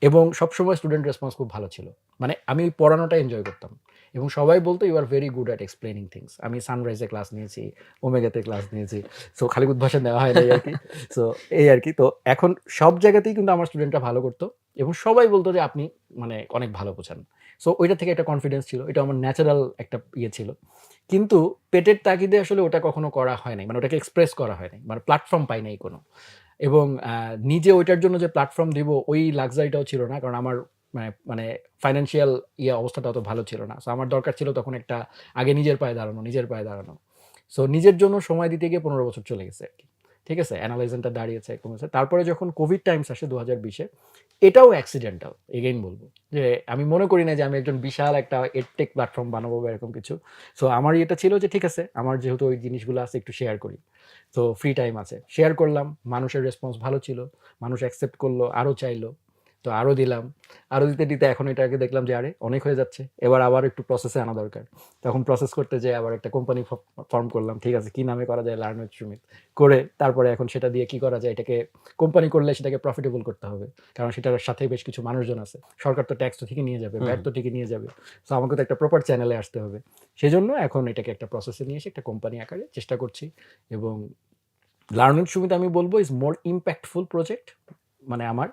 এবং সবসময় স্টুডেন্ট রেসপন্স খুব ভালো ছিল। মানে আমি পড়ানোটা এনজয় করতাম। এবং সবাই বলত, "you are very good at explaining things." আমি সানরাইজে ক্লাস নিয়েছি, ওমেগাতে ক্লাস নিয়েছি। সো খালি উদ্ভাসে নেওয়া হয় নাই আরকি। সো এই আরকি। তো এখন সব জায়গাতেই কিন্তু আমার স্টুডেন্টরা ভালো করত। এবং সবাই বলত যে, "আপনি মানে অনেক ভালো বোঝান।" সো ওইটা থেকে একটা কনফিডেন্স ছিল। এটা আমার ন্যাচারাল একটা ইয়ে ছিল। কিন্তু পেটের তাগিদে আসলে ওটা কখনো করা হয় নাই। মানে ওটাকে এক্সপ্রেস করা হয় নাই। মানে প্ল্যাটফর্ম পাই নাই কোনো। এবং নিজে ওইটার জন্য যে প্ল্যাটফর্ম দিব ওই লাক্সারিটাও ছিল না। কারণ আমার মানে ফাইন্যান্সিয়াল অবস্থাটা অত ভালো ছিল না। সো আমার দরকার ছিল তখন একটা আগে নিজের পায়ে দাঁড়ানো, নিজের পায়ে দাঁড়ানো। সো নিজের জন্য সময় দিতে গিয়ে 15 বছর চলে গেছে আরকি। ঠিক আছে? অ্যানালাইজেশনটা দাঁড়িয়েছে, কমেছে। তারপরে যখন কোভিড টাইমস আসে 2020 এ, এটাও অ্যাক্সিডেন্টাল। এগেইন বলব। যে আমি মনে করি না যে আমি একজন বিশাল একটা এডটেক প্ল্যাটফর্ম বানাবো বা এরকম কিছু। সো আমার ইয়েটা ছিল যে ঠিক আছে, আমার যেহেতু ওই জিনিসগুলো আছে একটু শেয়ার করি। তো ফ্রি টাইম আছে। শেয়ার করলাম। মানুষের রেসপন্স ভালো ছিল। মানুষ অ্যাকসেপ্ট করলো, আরো চাইলো। তো আরো দিলাম। আরো দিতে এখন এটাকে দেখলাম যে আরে অনেক হয়ে যাচ্ছে। এবার আবার একটু প্রসেসে আনা দরকার। তখন প্রসেস করতে যেয়ে আবার একটা কোম্পানি ফর্ম করলাম। ঠিক আছে, কি নামে করা যায়? Learn with Sumit. করে তারপরে এখন সেটা দিয়ে কি করা যায়? এটাকে কোম্পানি করলে সেটাকে প্রফিটেবল করতে হবে। কারণ সেটার সাথে বেশ কিছু মানুষজন আছে। সরকার তো ট্যাক্স তো ঠিকই নিয়ে যাবে, হুম, ভ্যাট হুম। তো ঠিকই নিয়ে যাবে। সো আমাকে তো একটা প্রপার চ্যানেলে আসতে হবে। সেজন্য এখন এটাকে একটা প্রসেসে নিয়ে এসে একটা কোম্পানি আকারে চেষ্টা করছি। এবং লার্নিং সুবিধা আমি বলব ইজ মোর ইমপ্যাক্টফুল প্রজেক্ট। মানে আমার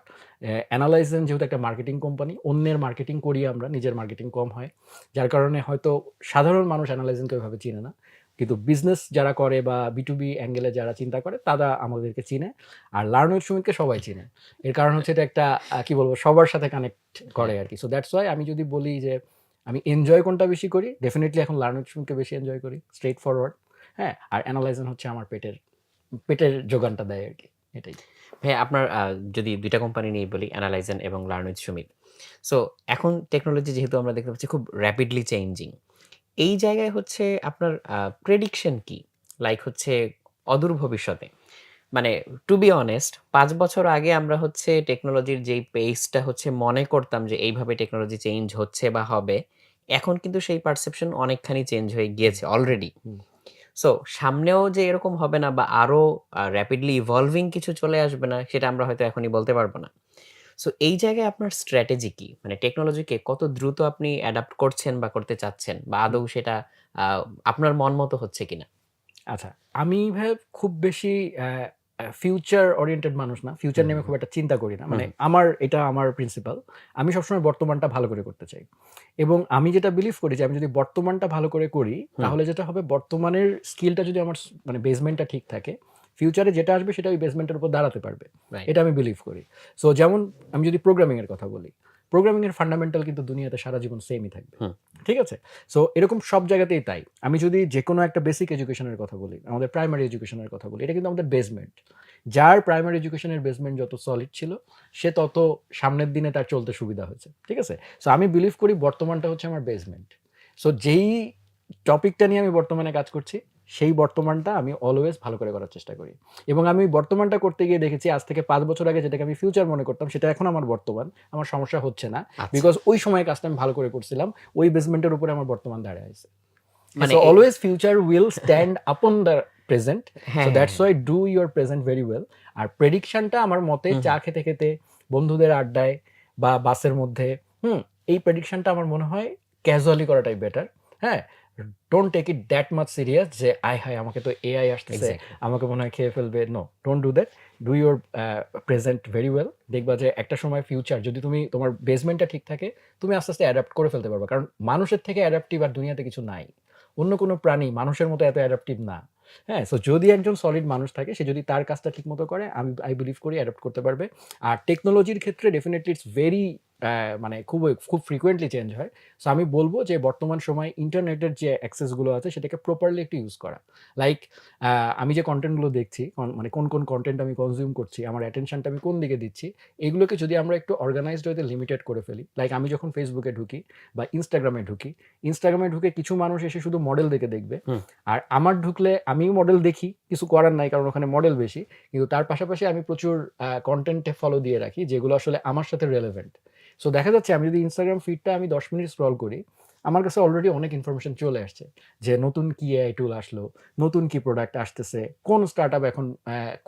অ্যানালাইজেন যেহেতু একটা মার্কেটিং কোম্পানি, অন্যের মার্কেটিং করি আমরা, নিজের মার্কেটিং কম হয়। যার কারণে হয়তো সাধারণ মানুষ অ্যানালাইজেনকে ওইভাবে চিনে না। কিন্তু বিজনেস যারা করে বা B2B অ্যাঙ্গেলে যারা চিন্তা করে তারা আমাদেরকে চিনে। আর লার্ন উইথ সুমিতকে সবাই চিনে। এর কারণ হচ্ছে এটা একটা কি বলবো, সবার সাথে কানেক্ট করে হ্যাঁ। আরকি। সো দ্যাটস ওয়াই আমি যদি বলি যে আমি এনজয় কোনটা বেশি করি, ডেফিনিটলি এখন লার্ন উইথ সুমিতকে বেশি এনজয় করি। Straightforward. হ্যাঁ? আর অ্যানালাইজেন হচ্ছে আমার পেটের যোগানটা দেয় আরকি। এটাই। ভাইয়া আপনার যদি ২ টা কোম্পানি নিয়ে বলি, অ্যানালাইজেন এবং লার্ন উইথ সুমিত। সো এখন টেকনোলজি যেহেতু আমরা দেখতে পাচ্ছি খুব র‍্যাপিডলি চেঞ্জিং। এই জায়গায় হচ্ছে আপনার প্রেডিকশন কি? লাইক হচ্ছে অদূর ভবিষ্যতে। মানে টু বি অনেস্ট ৫ বছর আগে আমরা হচ্ছে টেকনোলজির যেই পেসটা হচ্ছে মনে করতাম যে এইভাবে টেকনোলজি চেঞ্জ হচ্ছে বা হবে, এখন কিন্তু সেই পারসেপশন অনেকখানি চেঞ্জ হয়ে হুম, গিয়েছে অলরেডি। হুম। সো সামনেও যে এরকম হবে না বা আরো র‍্যাপিডলি ইভলভিং কিছু চলে আসবে না, সেটা আমরা হয়তো এখনই বলতে পারব না। সো এই জায়গায় আপনার স্ট্র্যাটেজি কি? মানে টেকনোলজিকে কত দ্রুত আপনি অ্যাডাপ্ট করছেন বা করতে চাচ্ছেন? বা আদৌ সেটা আ আপনার মন মতো হচ্ছে কিনা? আচ্ছা, আমি ভাই খুব বেশি অ্যা অ্যা ফিউচার ওরিয়েন্টেড মানুষ না। ফিউচার হুম, নিয়ে হুম, আমি খুব হুম। একটা চিন্তা করি না। মানে হুম, এটা আমার প্রিন্সিপাল। আমি সবসময় বর্তমানটা ভালো করে করতে চাই। এবং আমি যেটা বিলিভ করি যে আমি যদি বর্তমানটা ভালো করে করি, হুম। তাহলে যেটা হবে বর্তমানের স্কিলটা যদি আমার মানে বেসমেন্টটা ঠিক থাকে, ফিউচারে যেটা আসবে সেটা ওই বেসমেন্টের উপর দাঁড়াতে পারবে। রাইট। এটা আমি বিলিভ করি। সো যেমন আমি যদি প্রোগ্রামিং এর কথা বলি, প্রোগ্রামিং এর ফান্ডামেন্টাল কিন্তু দুনিয়াতে সারা জীবন সেমই থাকবে। হুম, ঠিক আছে? সো এরকম সব জায়গাতেই তাই। আমি যদি যেকোনো একটা বেসিক এডুকেশন এর কথা বলি, আমাদের প্রাইমারি এডুকেশন এর কথা বলি, এটা কিন্তু আমাদের বেসমেন্ট। যার প্রাইমারি এডুকেশনের বেসমেন্ট যত সলিড ছিল, সে তত সামনের দিনে তার চলতে সুবিধা হয়েছে। ঠিক আছে? সো আমি বিলিভ করি বর্তমানটা হচ্ছে আমার বেসমেন্ট। সো যেই টপিকটা নিয়ে আমি বর্তমানে কাজ করছি, সেই বর্তমানটা আমি অলওয়েজ ভালো করে করার চেষ্টা করি। এবং আমি বর্তমানটা করতে গিয়ে দেখেছি আজ থেকে ৫ বছর আগে যেটাকে আমি ফিউচার মনে করতাম, সেটা এখন আমার বর্তমান। আমার সমস্যা হচ্ছে না। আচ্ছা। বিকজ ওই সময় কাজটা আমি ভালো করে করছিলাম। ওই বেসমেন্টের উপরে আমার বর্তমান দাঁড়ায় আছে। মানে So always future will stand upon the present. So হ্যাঁ, হ্যাঁ, that's হ্যাঁ। why do your present very well. আর প্রেডিকশনটা আমার মতে হুম, চা হুম। খেতে, খেতে বন্ধুদের আড্ডায় বা বাসের মধ্যে, হুম? এই প্রেডিকশনটা আমার মনে হয় ক্যাজুয়ালি করাটাই বেটার। হ্যাঁ? Don't take it that much serious যে আয় হায় আমাকে তো এআই আসতেছে, এক্সাক্টলি। আমাকে মনে হয় খেয়ে ফেলবে। No, don't do that. Do your present very well. দেখবা যে একটা সময় ফিউচার যদি তুমি তোমার বেসমেন্টটা ঠিক থাকে, তুমি আস্তে আস্তে অ্যাডাপ্ট করে ফেলতে পারবে। কারণ মানুষের থেকে অ্যাডাপটিভ আর দুনিয়াতে কিছু নাই। অন্য কোনো প্রাণী মানুষের মতো এত অ্যাডাপটিভ না। হ্যাঁ, সো যদি একজন সলিড মানুষ থাকে, সে যদি তার কাজটা ঠিক মতো করে, আমি আই বিলিভ করি অ্যাডাপ্ট করতে পারবে। আর টেকনোলজির ক্ষেত্রে ডেফিনেটলি ইটস ভেরি মানে খুব ফ্রিকোয়েন্টলি চেঞ্জ হয়। সো আমি বলব যে বর্তমান সময়ে ইন্টারনেটের যে অ্যাক্সেসগুলো আছে সেটাকে প্রপারলি একটু ইউজ করা। লাইক আমি যে কনটেন্টগুলো দেখছি, মানে কোন কনটেন্ট আমি কনজিউম করছি, আমার অ্যাটেনশনটা আমি কোন দিকে দিচ্ছি, এগুলোকে যদি আমরা একটু অর্গানাইজড ওয়েতে লিমিটেড করে ফেলি। লাইক আমি যখন ফেসবুকে ঢুকি বা ইনস্টাগ্রামে ঢুকে কিছু মানুষ এসে শুধু মডেল দেখবে। হুম। আর আমার ঢুকলে আমিও মডেল দেখি, কিছু করার নাই কারণ ওখানে মডেল বেশি। কিন্তু তার পাশাপাশি আমি প্রচুর কনটেন্টে ফলো দিয়ে রাখি যেগুলো আসলে আমার সাথে রেলেভেন্ট। সো দেখা যাচ্ছে আমি যদি ইনস্টাগ্রাম ফিডটা আমি 10 মিনিট স্ক্রল করি, আমার কাছে অলরেডি অনেক ইনফরমেশন চলে আসছে যে নতুন কি এআই টুল আসলো, নতুন কি প্রোডাক্ট আসতেছে, কোন স্টার্টআপ এখন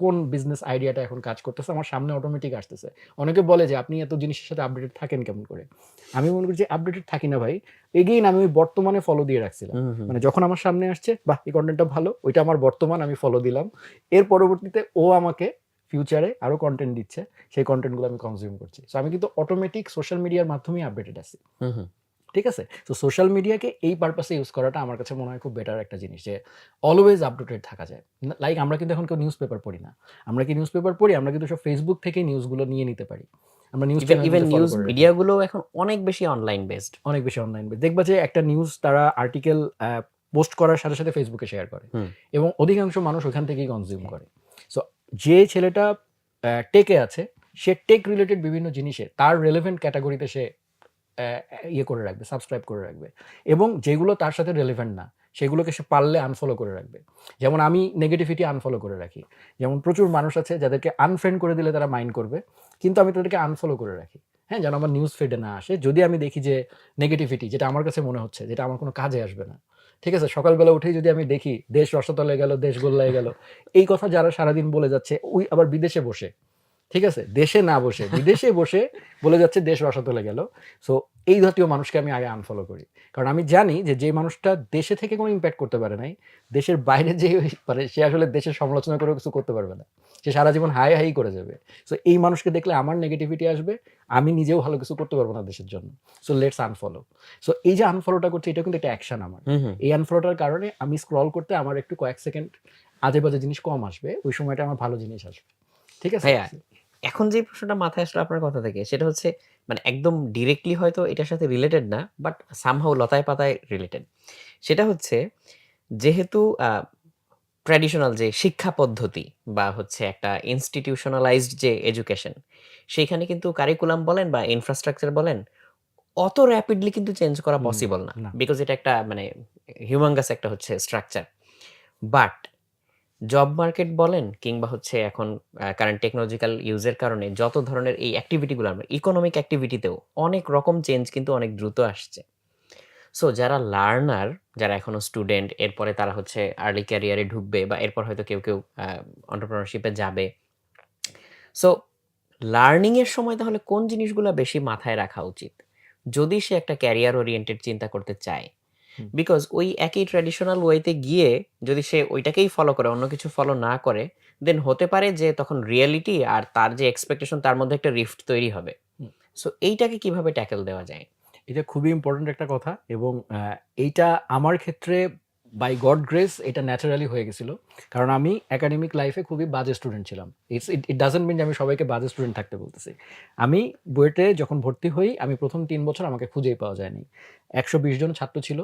কোন বিজনেস আইডিয়াটা এখন কাজ করতেছে, আমার সামনে অটোমেটিক আসতেছে। অনেকে বলে যে আপনি এত জিনিসের সাথে আপডেটেড থাকেন কেমন করে? আমি মনে করি যে আপডেটেড থাকি না ভাই। এগেইন আমি ওই বর্তমানে ফলো দিয়ে রাখছিলাম। হুম, হুম। মানে যখন আমার সামনে আসছে, বাহ এই কনটেন্টটা ভালো, ওইটা আমার বর্তমান, আমি ফলো দিলাম। এর পরবর্তীতে ও আমাকে ফিউচারে আরো কনটেন্ট দিচ্ছে, সেই কনটেন্টগুলো আমি কনজিউম করছি। সো আমি কিন্তু অটোমেটিক সোশ্যাল মিডিয়ার মাধ্যমেই আপডেটেড আছি। হুম, হুম। ঠিক আছে? তো সোশ্যাল মিডিয়াকে এই পারপাসে ইউজ করাটা আমার কাছে মনে হয় খুব বেটার একটা জিনিস যে অলওয়েজ আপডেটেড থাকা যায়। লাইক আমরা কিন্তু এখন কেউ নিউজ পেপার পড়ি না। আমরা কি নিউজ পেপার পড়ি? আমরা কিন্তু সব ফেসবুক থেকেই নিউজগুলো নিয়ে নিতে পারি। আমরা নিউজ ইভেন ইভেন চ্যানেলগুলো ফলো নিউজ করে রাখি। মিডিয়াগুলো এখন অনেক বেশি অনলাইন বেসড। অনেক বেশি অনলাইন দেখবা যে একটা নিউজ তারা আর্টিকেল পোস্ট করার সাথে সাথে ফেসবুকে শেয়ার করে হুম। এবং অধিকাংশ মানুষ ওখান থেকেই কনজিউম করে। সো যে ছেলেটা টেকে আছে, সে টেক রিলেটেড বিভিন্ন জিনিসে তার রেলেভেন্ট ক্যাটাগরিতে সে ইয়ে করে রাখবে, সাবস্ক্রাইব করে রাখবে এবং যেগুলো তার সাথে রেলেভেন্ট না সেগুলোকে সে পারলে আনফলো করে রাখবে। যেমন আমি নেগেটিভিটি আনফলো করে রাখি। যেমন প্রচুর মানুষ আছে যাদেরকে আনফ্রেন্ড করে দিলে তারা মাইন্ড করবে, কিন্তু আমি তাদেরকে আনফলো করে রাখি। হ্যাঁ, যেন আমার নিউজ ফিডে না আসে। যদি আমি দেখি যে নেগেটিভিটি, যেটা আমার কাছে মনে হচ্ছে যেটা আমার কোনো কাজে আসবে না, ঠিক আছে, সকালবেলা উঠেই যদি আমি দেখি দেশ রসাতলে গেল, দেশ গোল্লায় গেল, এই কথা যারা সারাদিন বলে যাচ্ছে, ওই আবার বিদেশে বসে, ঠিক আছে? দেশে না বসে বিদেশে বসে বলে যাচ্ছে দেশ রসাতলে গেল। সো এই জাতীয় মানুষকে আমি আগে আনফলো করি। কারণ আমি জানি যে, যে মানুষটা দেশে থেকে কোনো ইমপ্যাক্ট করতে পারে নাই, দেশের বাইরে যেয়ে পারে সে আসলে দেশের সমালোচনা করেও কিছু করতে পারবে না। সে সারা জীবন হাই, হাই করে যাবে। সো এই মানুষকে দেখলে আমার নেগেটিভিটি আসবে। আমি নিজেও ভালো কিছু করতে পারব না দেশের জন্য। So let's unfollow. সো এই যে আনফলোটা করছি, এটা কিন্তু একটা অ্যাকশন আমার। হুম, হুম। এই আনফলোটার কারণে আমি স্ক্রল করতে আমার একটু কয়েক সেকেন্ড আজে-বাজে জিনিস কম আসবে। ওই সময়টা আমার ভালো জিনিস আসবে। ঠিক আছে? ভাইয়া, এখন যে প্রশ্নটা মাথায় আসলো আপনার কথা থেকে সেটা হচ্ছে মানে একদম ডিরেক্টলি হয়তো এটার সাথে রিলেটেড না, বাট সামহাউ লতায় পাতায় রিলেটেড। সেটা হচ্ছে যেহেতু ট্র্যাডিশনাল যে শিক্ষা পদ্ধতি বা হচ্ছে একটা ইনস্টিটিউশনালাইজড যে এডুকেশন, সেইখানে কিন্তু কারিকুলাম বলেন বা ইনফ্রাস্ট্রাকচার বলেন, অত র‍্যাপিডলি কিন্তু চেঞ্জ করা হুম, পসিবল না। না। বিকজ এটা একটা মানে হিউমাঙ্গাস একটা হচ্ছে স্ট্রাকচার। বাট জব মার্কেট বলেন কিংবা হচ্ছে এখন কারেন্ট টেকনোলজিক্যাল ইউজ এর কারণে যত ধরনের এই অ্যাক্টিভিটি গুলো আমরা ইকোনমিক অ্যাক্টিভিটিতেও অনেক রকম চেঞ্জ কিন্তু অনেক দ্রুত আসছে। সো যারা লার্নার, যারা এখনো স্টুডেন্ট, এরপরে তারা হচ্ছে আর্লি ক্যারিয়ারে ঢুকবে বা এরপর হয়তো কেউ এন্টারপ্রেনারশিপ এ যাবে। সো লার্নিং এর সময় তাহলে কোন জিনিসগুলা বেশি মাথায় রাখা উচিত? যদি সে একটা ক্যারিয়ার ওরিয়েন্টেড চিন্তা করতে চায়। হুম। বিকজ ওই একই ট্র্যাডিশনাল ওয়েতে গিয়ে যদি সে ওইটাকেই ফলো করে, অন্য কিছু ফলো না করে, দেন হতে পারে যে তখন রিয়ালিটি আর তার যে এক্সপেকটেশন তার মধ্যে একটা রিফট তৈরি হবে। হুম। সো এইটাকে কিভাবে ট্যাকেল দেওয়া যায়? এটা খুবই ইম্পোর্টেন্ট একটা কথা এবং এইটা আমার ক্ষেত্রে বাই গড গ্রেস এটা ন্যাচারালি হয়ে গেছিল। কারণ আমি একাডেমিক লাইফে খুবই বাজে স্টুডেন্ট ছিলাম। ইট ডাজন্ট মিন যে আমি সবাইকে বাজে স্টুডেন্ট থাকতে বলতেছি। আমি বুয়েটে যখন ভর্তি হই, আমি ১ম ৩ বছর আমাকে খুঁজেই পাওয়া যায়নি। ১২০ জন ছাত্র ছিল।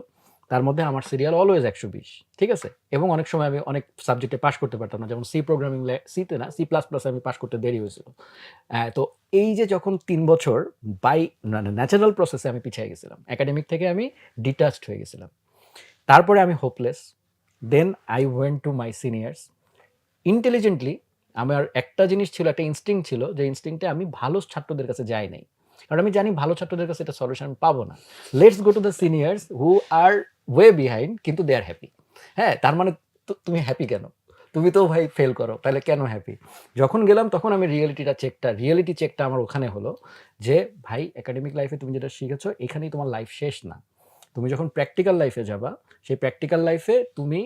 তার মধ্যে আমার সিরিয়াল অলওয়েজ ১২০, ঠিক আছে? এবং অনেক সময় আমি অনেক সাবজেক্টে পাস করতে পারতাম না। যেমন সি প্রোগ্রামিং সিতে না, সি প্লাস প্লাসে আমি পাস করতে দেরি হয়েছিল। তো এই যে যখন ৩ বছর বাই ন্যাচারাল প্রসেসে আমি পিছিয়ে গেছিলাম। একাডেমিক থেকে আমি ডিটাচড হয়ে গেছিলাম। তারপরে আমি hopeless. Then I went to my seniors. Intelligently আমার একটা জিনিস ছিল, একটা ইনস্টিংক্ট ছিল, যে ইনস্টিংক্টে আমি ভালো ছাত্রদের কাছে যাই নাই। কারণ আমি জানি ভালো ছাত্রদের কাছে এটা সলিউশন আমি পাবো না। Let's go to the seniors who are way behind কিন্তু দে আর হ্যাপি। হ্যাঁ, তার মানে তুমি হ্যাপি কেন? তুমি তো ভাই ফেল করো, তাহলে কেন হ্যাপি? যখন গেলাম তখন আমি রিয়েলিটি চেকটা আমার ওখানে হলো যে ভাই একাডেমিক লাইফে তুমি যেটা শিখেছো এখানেই তোমার লাইফ শেষ না। তুমি যখন প্র্যাকটিক্যাল লাইফে যাবা, সেই প্র্যাকটিক্যাল লাইফে তুমি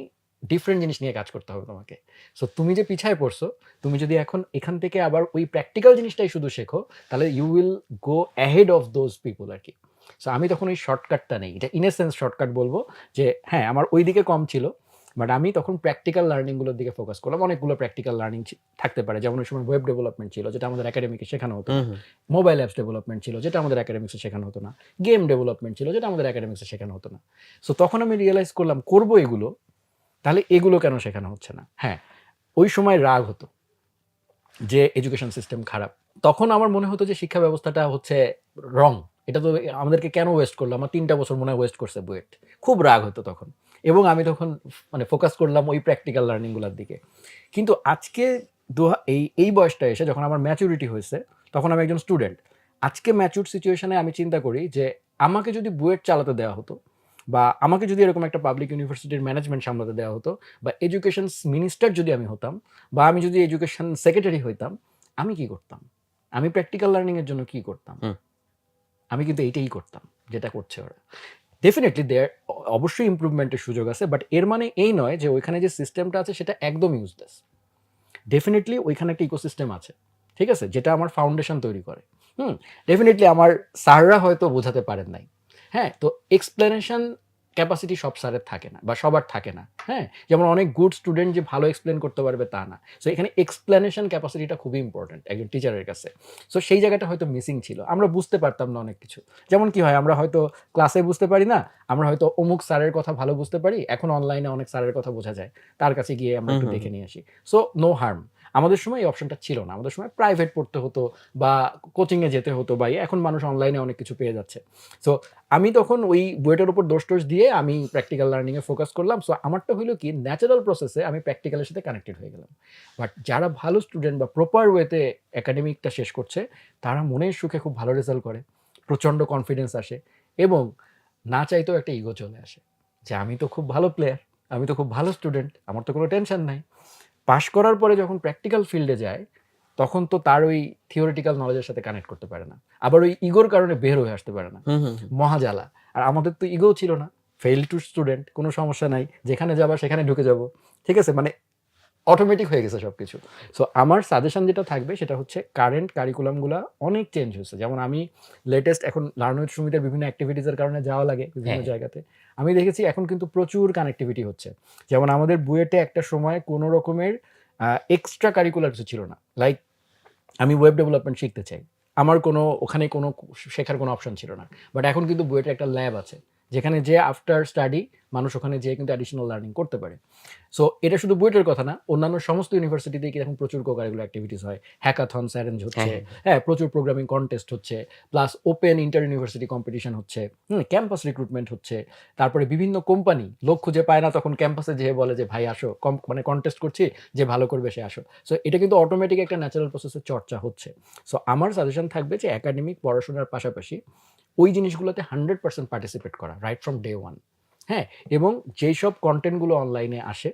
ডিফারেন্ট জিনিস নিয়ে কাজ করতে হবে তোমাকে। সো তুমি যে পিছায় পড়ছো, তুমি যদি এখন এখান থেকে আবার ওই প্র্যাকটিক্যাল জিনিসটাই শুধু শেখো, তাহলে you will go ahead of those people আরকি। সো আমি তখন ওই শর্টকাটটা নেই। এটা ইন এ সেন্স শর্টকাট বলব যে হ্যাঁ, আমার ওই দিকে কম ছিল। বাট আমি তখন প্র্যাকটিক্যাল লার্নিং গুলোর দিকে ফোকাস করলাম। অনেকগুলো প্র্যাকটিক্যাল লার্নিং থাকতে পারে। যেমন ওই সময় ওয়েব ডেভেলপমেন্ট ছিল, যেটা আমাদের একাডেমিকে শেখানো হতো না। মোবাইল অ্যাপস ডেভেলপমেন্ট ছিল, যেটা আমাদের একাডেমিক্সে শেখানো হতো না। গেম ডেভেলপমেন্ট ছিল, যেটা আমাদের একাডেমিক্সে শেখানো হতো না। সো তখন আমি রিয়ালাইজ করলাম করব এগুলো, তাহলে এগুলো কেন শেখানো হচ্ছে না? হ্যাঁ, ওই সময় রাগ হতো যে এডুকেশন সিস্টেম খারাপ। তখন আমার মনে হতো যে শিক্ষা ব্যবস্থাটা হচ্ছে রং। এটা তো আমাদেরকে কেন ওয়েস্ট করলো? আমার ৩ টা বছর মনে হয় ওয়েস্ট করছে বুয়েট। খুব রাগ হতো তখন। এবং আমি তখন মানে ফোকাস করলাম ওই প্র্যাকটিক্যাল লার্নিং গুলার দিকে। কিন্তু আজকে এই বয়সটা এসে যখন আমার ম্যাচুরিটি হয়েছে, তখন আমি একজন স্টুডেন্ট। আজকে ম্যাচিউরড সিচুয়েশনে আমি চিন্তা করি যে আমাকে যদি বুয়েট চালাতে দেওয়া হতো, বা আমাকে যদি এরকম একটা পাবলিক ইউনিভার্সিটির ম্যানেজমেন্ট সামলাতে দেওয়া হতো, বা এডুকেশন মিনিস্টার যদি আমি হতাম, বা আমি যদি এডুকেশন সেক্রেটারি হইতাম, আমি কি করতাম? আমি প্র্যাকটিক্যাল লার্নিং এর জন্য কি করতাম? আমি কিন্তু এইটাই করতাম, যেটা করছে ওরা। ডেফিনিটলি দেয়ার অবশ্যই ইমপ্রুভমেন্টের সুযোগ আছে, বাট এর মানে এই নয় যে ওইখানে যে সিস্টেমটা আছে সেটা একদম ইউজলেস। ডেফিনিটলি ওইখানে একটা ইকোসিস্টেম আছে, ঠিক আছে, যেটা আমার ফাউন্ডেশন তৈরি করে। ডেফিনিটলি আমার স্যাররা হয়তো বোঝাতে পারেন নাই। হ্যাঁ, তো এক্সপ্লেনেশন ক্যাপাসিটি সব স্যারের থাকে না, বা সবার থাকে না। হ্যাঁ, যেমন অনেক গুড স্টুডেন্ট যে ভালো এক্সপ্লেন করতে পারবে তা না। সো এখানে এক্সপ্লেনেশন ক্যাপাসিটিটা খুবই ইম্পর্টেন্ট একজন টিচারের কাছে। সো সেই জায়গাটা হয়তো মিসিং ছিল। আমরা বুঝতে পারতাম না অনেক কিছু। যেমন কি হয়, আমরা হয়তো ক্লাসে বুঝতে পারি না, আমরা হয়তো অমুক স্যারের কথা ভালো বুঝতে পারি, এখন অনলাইনে অনেক স্যারের কথা বোঝা যায়, তার কাছে গিয়ে আমরা একটু দেখে নিয়ে আসি। So no harm. আমাদের সময় এই অপশনটা ছিল না। আমাদের সময় প্রাইভেট পড়তে হতো, বা কোচিংয়ে যেতে হতো, বা এখন মানুষ অনলাইনে অনেক কিছু পেয়ে যাচ্ছে। সো আমি তখন ওই বুয়েটের উপর দোষ টোষ দিয়ে আমি প্র্যাকটিক্যাল লার্নিংয়ে ফোকাস করলাম। সো আমারটা হইলো কি, ন্যাচারাল প্রসেসে আমি প্র্যাকটিক্যালের সাথে কানেক্টেড হয়ে গেলাম। বাট যারা ভালো স্টুডেন্ট বা প্রপার ওয়েতে একাডেমিকটা শেষ করছে, তারা মনের সুখে খুব ভালো রেজাল্ট করে, প্রচণ্ড কনফিডেন্স আসে, এবং না চাইতেও একটা ইগো চলে আসে যে আমি তো খুব ভালো প্লেয়ার, আমি তো খুব ভালো স্টুডেন্ট, আমার তো কোনো টেনশন নাই। পাশ করার পরে যখন প্র্যাকটিক্যাল ফিল্ডে যায়, তখন তো তার ওই থিওরিটিক্যাল নলেজের সাথে কানেক্ট করতে পারে না, আবার ওই ইগোর কারণে বের হয়ে আসতে পারে না। মহাজালা। আর আমাদের তো ইগো ছিল না, ফেইল টু স্টুডেন্ট, কোনো সমস্যা নাই, যেখানে যাবা সেখানে ঢুকে যাব, ঠিক আছে, মানে অটোমেটিক হয়ে গেছে সবকিছু। সো আমার সাজেশন যেটা থাকবে সেটা হচ্ছে কারেন্ট কারিকুলামগুলা অনেক চেঞ্জ হয়েছে। যেমন আমি লেটেস্ট এখন লার্ন উইথ সুমিতের বিভিন্ন অ্যাক্টিভিটিসের কারণে যাওয়া লাগে বিভিন্ন জায়গাতে। আমি দেখেছি এখন কিন্তু প্রচুর কানেক্টিভিটি হচ্ছে। যেমন আমাদের বুয়েটে একটা সময় কোনো রকমের এক্সট্রা কারিকুলার কিছু ছিল না। লাইক আমি ওয়েব ডেভেলপমেন্ট শিখতে চাই, আমার কোনো ওখানে কোনো শেখার কোনো অপশন ছিল না। বাট এখন কিন্তু বুয়েটে একটা ল্যাব আছে, যেখানে যে আফটার স্টাডি মানুষ ওখানে যেয়ে কিন্তু অ্যাডিশনাল লার্নিং করতে পারে। সো এটা শুধু বুয়েটের কথা না, অন্যান্য সমস্ত ইউনিভার্সিটিতেই কি এখন প্রচুর কো-কারিকুলার অ্যাক্টিভিটিস হয়, হ্যাকাথনস অ্যারেঞ্জ হচ্ছে, হ্যাঁ, প্রচুর প্রোগ্রামিং কন্টেস্ট হচ্ছে, plus open inter university competition হচ্ছে, ক্যাম্পাস রিক্রুটমেন্ট হচ্ছে। তারপরে বিভিন্ন কোম্পানি লোক খুঁজে পায় না, তখন ক্যাম্পাসে যেয়ে বলে যে ভাই আসো, মানে কন্টেস্ট করছি, যে ভালো করবে সে আসো। সো এটা কিন্তু অটোমেটিক একটা ন্যাচারাল প্রসেসের চর্চা হচ্ছে। সো আমার সাজেশন থাকবে যে একাডেমিক পড়াশোনার পাশাপাশি ওই জিনিসগুলোতে 100% পার্টিসিপেট করা রাইট ফ্রম ডে ওয়ান। হ্যাঁ, এবং যেই সব কন্টেন্টগুলো অনলাইনে আসে,